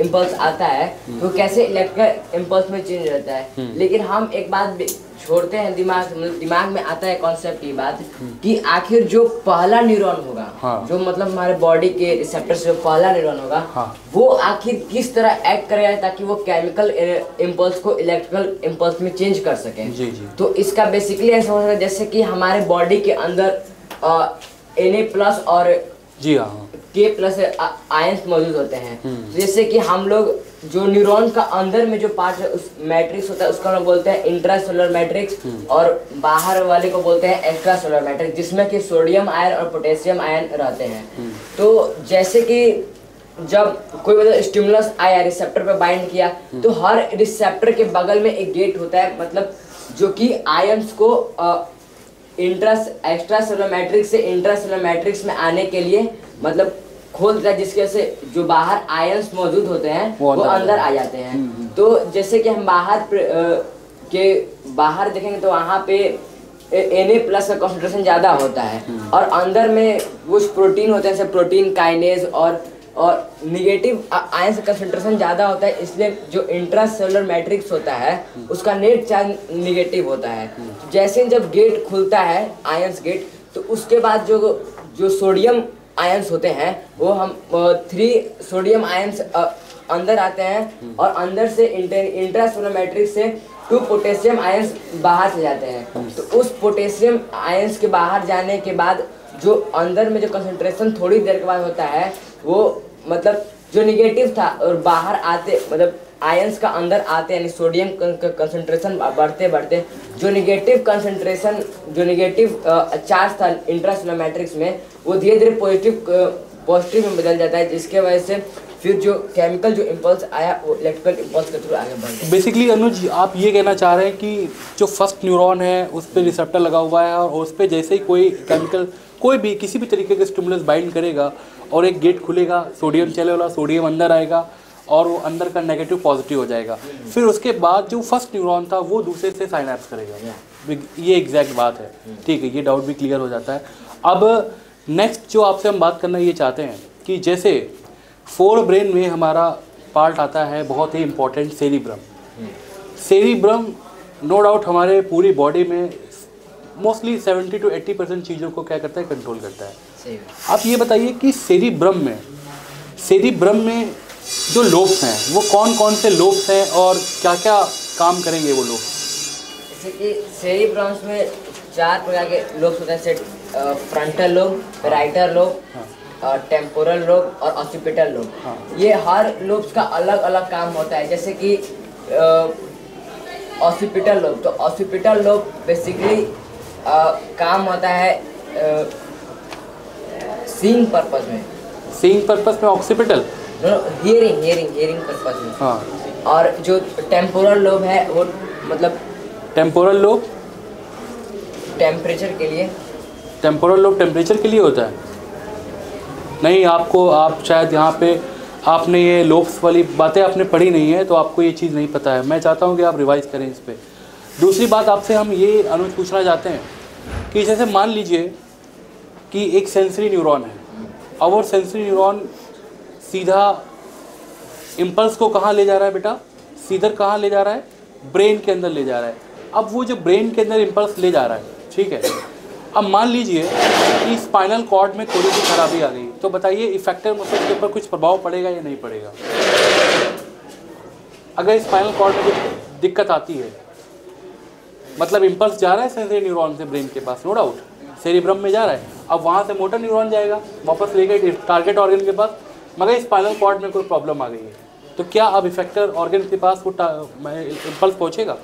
इम्पल्स आता है तो कैसे इलेक्ट्रिकल इम्पल्स में चेंज रहता है। लेकिन हम एक बात छोड़ते हैं दिमाग में आता है कॉन्सेप्ट की बात कि आखिर जो पहला न्यूरॉन होगा जो मतलब हमारे बॉडी के रिसेप्टर से जो पहला न्यूरॉन होगा वो आखिर किस तरह एक्ट करेगा ताकि वो केमिकल इम्पल्स को इलेक्ट्रिकल इम्पल्स में चेंज कर सके। तो इसका बेसिकली ऐसा होता है जैसे कि हमारे बॉडी के अंदर Na+ और K+ आयंस मौजूद होते हैं। जैसे कि हम लोग जो न्यूरॉन का अंदर में जो पार्ट है उस मैट्रिक्स होता है उसका हम बोलते हैं इंट्रासेलुलर मैट्रिक्स और बाहर वाले को बोलते हैं एक्स्ट्रासेलुलर मैट्रिक्स, जिसमें कि सोडियम आयन और पोटेशियम आयन रहते हैं। तो जैसे कि जब कोई मतलब स्टिमुलस आया रिसेप्टर पे बाइंड किया तो हर रिसेप्टर के बगल में एक गेट होता है, मतलब जो कि आयंस को एक्स्ट्रासेलुलर मैट्रिक्स से इंट्रासेलुलर मैट्रिक्स में आने के लिए मतलब खोलता है, जिसके से जो बाहर आयंस मौजूद होते हैं वो अंदर आ जाते हैं। तो जैसे कि हम बाहर देखेंगे तो वहाँ पे Na+ का कंसंट्रेशन ज़्यादा होता है और अंदर में कुछ प्रोटीन होते हैं जैसे प्रोटीन काइनेज और निगेटिव आयंस का कंसंट्रेशन ज़्यादा होता है, इसलिए जो इंट्रासेलुलर मैट्रिक्स होता है उसका नेट चार्ज निगेटिव होता है। जैसे जब गेट खुलता है आयंस गेट तो उसके बाद जो सोडियम आयंस होते हैं वो हम 3 सोडियम आयंस अंदर आते हैं और अंदर से इंट्रासेलुलर मैट्रिक्स से 2 पोटेशियम आयंस बाहर से जाते हैं। तो उस पोटेशियम आयंस के बाहर जाने के बाद जो अंदर में जो कंसंट्रेशन थोड़ी देर के बाद होता है वो मतलब जो निगेटिव था और बाहर आते मतलब आयंस का अंदर आते यानी सोडियम कंसंट्रेशन बढ़ते बढ़ते जो निगेटिव कंसंट्रेशन जो निगेटिव चार्ज था इंट्रासेलुलर मैट्रिक्स में वो धीरे धीरे पॉजिटिव में बदल जाता है, जिसके वजह से फिर जो केमिकल जो इम्पल्स आया वो इलेक्ट्रिकल इम्पल्स के थ्रू आगे बढ़ गया। बेसिकली अनुज आप ये कहना चाह रहे हैं कि जो फर्स्ट न्यूरॉन है उस पर रिसेप्टर लगा हुआ है और उस पर जैसे ही कोई केमिकल कोई भी किसी भी तरीके का स्टिमुलस बाइंड करेगा और एक गेट खुलेगा, सोडियम चलेगा, सोडियम अंदर आएगा और वो अंदर का नेगेटिव पॉजिटिव हो जाएगा। फिर उसके बाद जो फर्स्ट न्यूरॉन था वो दूसरे से साइनैप्स करेगा। ये एग्जैक्ट बात है, ठीक है, ये डाउट भी क्लियर हो जाता है। अब नेक्स्ट जो आपसे हम बात करना ये चाहते हैं कि जैसे फोर ब्रेन में हमारा पार्ट आता है बहुत ही important cerebrum. Cerebrum no doubt हमारे पूरी बॉडी में मोस्टली 70 to 80% चीज़ों को क्या करता है, कंट्रोल करता है। आप ये बताइए कि सेरिब्रम में जो लोब्स हैं वो कौन कौन से लोब्स हैं और क्या क्या काम करेंगे वो लोग? जैसे कि सेरिब्रम्स में 4 प्रकार के लोब्स होते हैं, जैसे frontal lobe, parietal lobe, temporal lobe और ऑक्सीपिटल लोब। ये हर लोब्स का अलग अलग काम होता है। जैसे कि ऑक्सीपिटल लोब, तो ऑक्सीपिटल लोब बेसिकली काम होता है सीइंग पर्पस में। सीइंग पर्पस में ऑक्सीपिटल, हियरिंग पर्पस में। हाँ। और जो टेम्पोरल लोब है वो मतलब टेम्पोरल लोब टेम्परेचर के लिए। टेम्पोरल लोब टेम्परेचर के लिए होता है? नहीं, आप शायद यहाँ पे आपने ये लोब्स वाली बातें आपने पढ़ी नहीं है तो आपको ये चीज़ नहीं पता है। मैं चाहता हूँ कि आप रिवाइज करें इस पर। दूसरी बात आपसे हम ये अनुज पूछना चाहते हैं कि जैसे मान लीजिए कि एक सेंसरी न्यूरॉन है और वो सेंसरी न्यूरॉन सीधा इम्पल्स को कहाँ ले जा रहा है बेटा? सीधर कहाँ ले जा रहा है? ब्रेन के अंदर ले जा रहा है। अब वो जो ब्रेन के अंदर इम्पल्स ले जा रहा है, ठीक है, अब मान लीजिए कि स्पाइनल कॉर्ड में थोड़ी सी खराबी आ गई, तो बताइए इफेक्टर मसल के ऊपर कुछ प्रभाव पड़ेगा या नहीं पड़ेगा? अगर स्पाइनल कॉर्ड में कुछ दिक्कत आती है, मतलब इम्पल्स जा रहा है सेंसरी न्यूरॉन से ब्रेन के पास, नो डाउट सेरिब्रम में जा रहा है, अब वहाँ से मोटर न्यूरॉन जाएगा वापस लेकर टारगेट ऑर्गन के पास, मगर स्पाइनल कॉर्ड में कोई प्रॉब्लम आ गई है, तो क्या अब इफेक्टर ऑर्गन के पास वो इम्पल्स पहुँचेगा?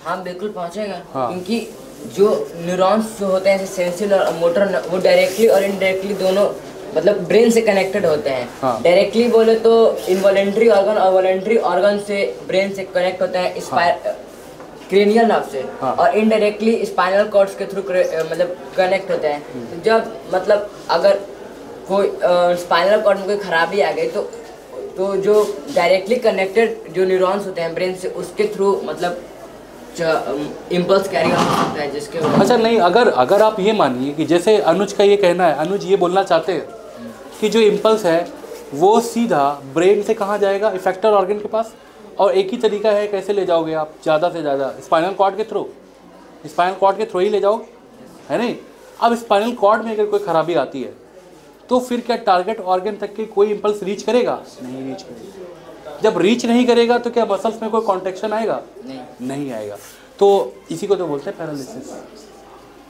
हाँ बिल्कुल पहुँचेगा। हाँ। क्योंकि जो न्यूरॉन्स जो होते हैं सेंसरी और मोटर, वो डायरेक्टली और इनडायरेक्टली दोनों मतलब ब्रेन से कनेक्टेड होते हैं। हाँ। डायरेक्टली बोले तो इनवॉलेंट्री ऑर्गन और वॉलेंट्री ऑर्गन से ब्रेन से कनेक्ट होता है क्रेनियल नर्व से, हाँ। और इनडायरेक्टली स्पाइनल कॉर्ड्स के थ्रू मतलब कनेक्ट होते हैं। तो जब मतलब अगर कोई स्पाइनल कॉर्ड में कोई खराबी आ गई तो जो डायरेक्टली कनेक्टेड जो न्यूरॉन्स होते हैं ब्रेन से, उसके थ्रू मतलब इम्पल्स कैरी आउट होता है जिसके अच्छा नहीं, अगर आप ये मानिए कि जैसे अनुज का ये कहना है, अनुज ये बोलना चाहते हैं कि जो इम्पल्स है वो सीधा ब्रेन से कहाँ जाएगा, इफेक्टर ऑर्गन के पास, और एक ही तरीका है कैसे ले जाओगे आप ज़्यादा से ज़्यादा, स्पाइनल कॉर्ड के थ्रू, स्पाइनल कॉर्ड के थ्रू ही ले जाओ, है नहीं। अब स्पाइनल कॉर्ड में अगर कोई खराबी आती है तो फिर क्या टारगेट ऑर्गन तक के कोई इम्पल्स रीच करेगा? नहीं रीच करेगा। जब रीच नहीं करेगा तो क्या मसल्स में कोई कॉन्ट्रैक्शन आएगा? नहीं आएगा। तो इसी को तो बोलते हैं पैरालिसिस,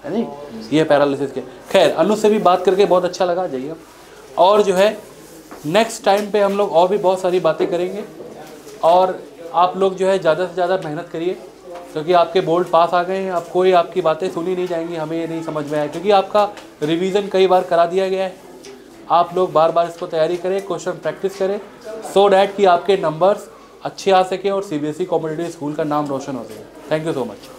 है नहीं, ये पैरालिसिस के। खैर अनु से भी बात करके बहुत अच्छा लगा, जाइए। और जो है नेक्स्ट टाइम पे हम लोग और भी बहुत सारी बातें करेंगे, और आप लोग जो है ज़्यादा से ज़्यादा मेहनत करिए, क्योंकि आपके बोर्ड पास आ गए हैं। अब कोई आपकी बातें सुनी नहीं जाएंगी, हमें ये नहीं समझ में आया, क्योंकि आपका रिवीजन कई बार करा दिया गया है। आप लोग बार बार इसको तैयारी करें, क्वेश्चन प्रैक्टिस करें, सो डैट कि आपके नंबर्स अच्छे आ सके और CBSE कॉम्पिटिटिव स्कूल का नाम रोशन हो सके। Thank you so much.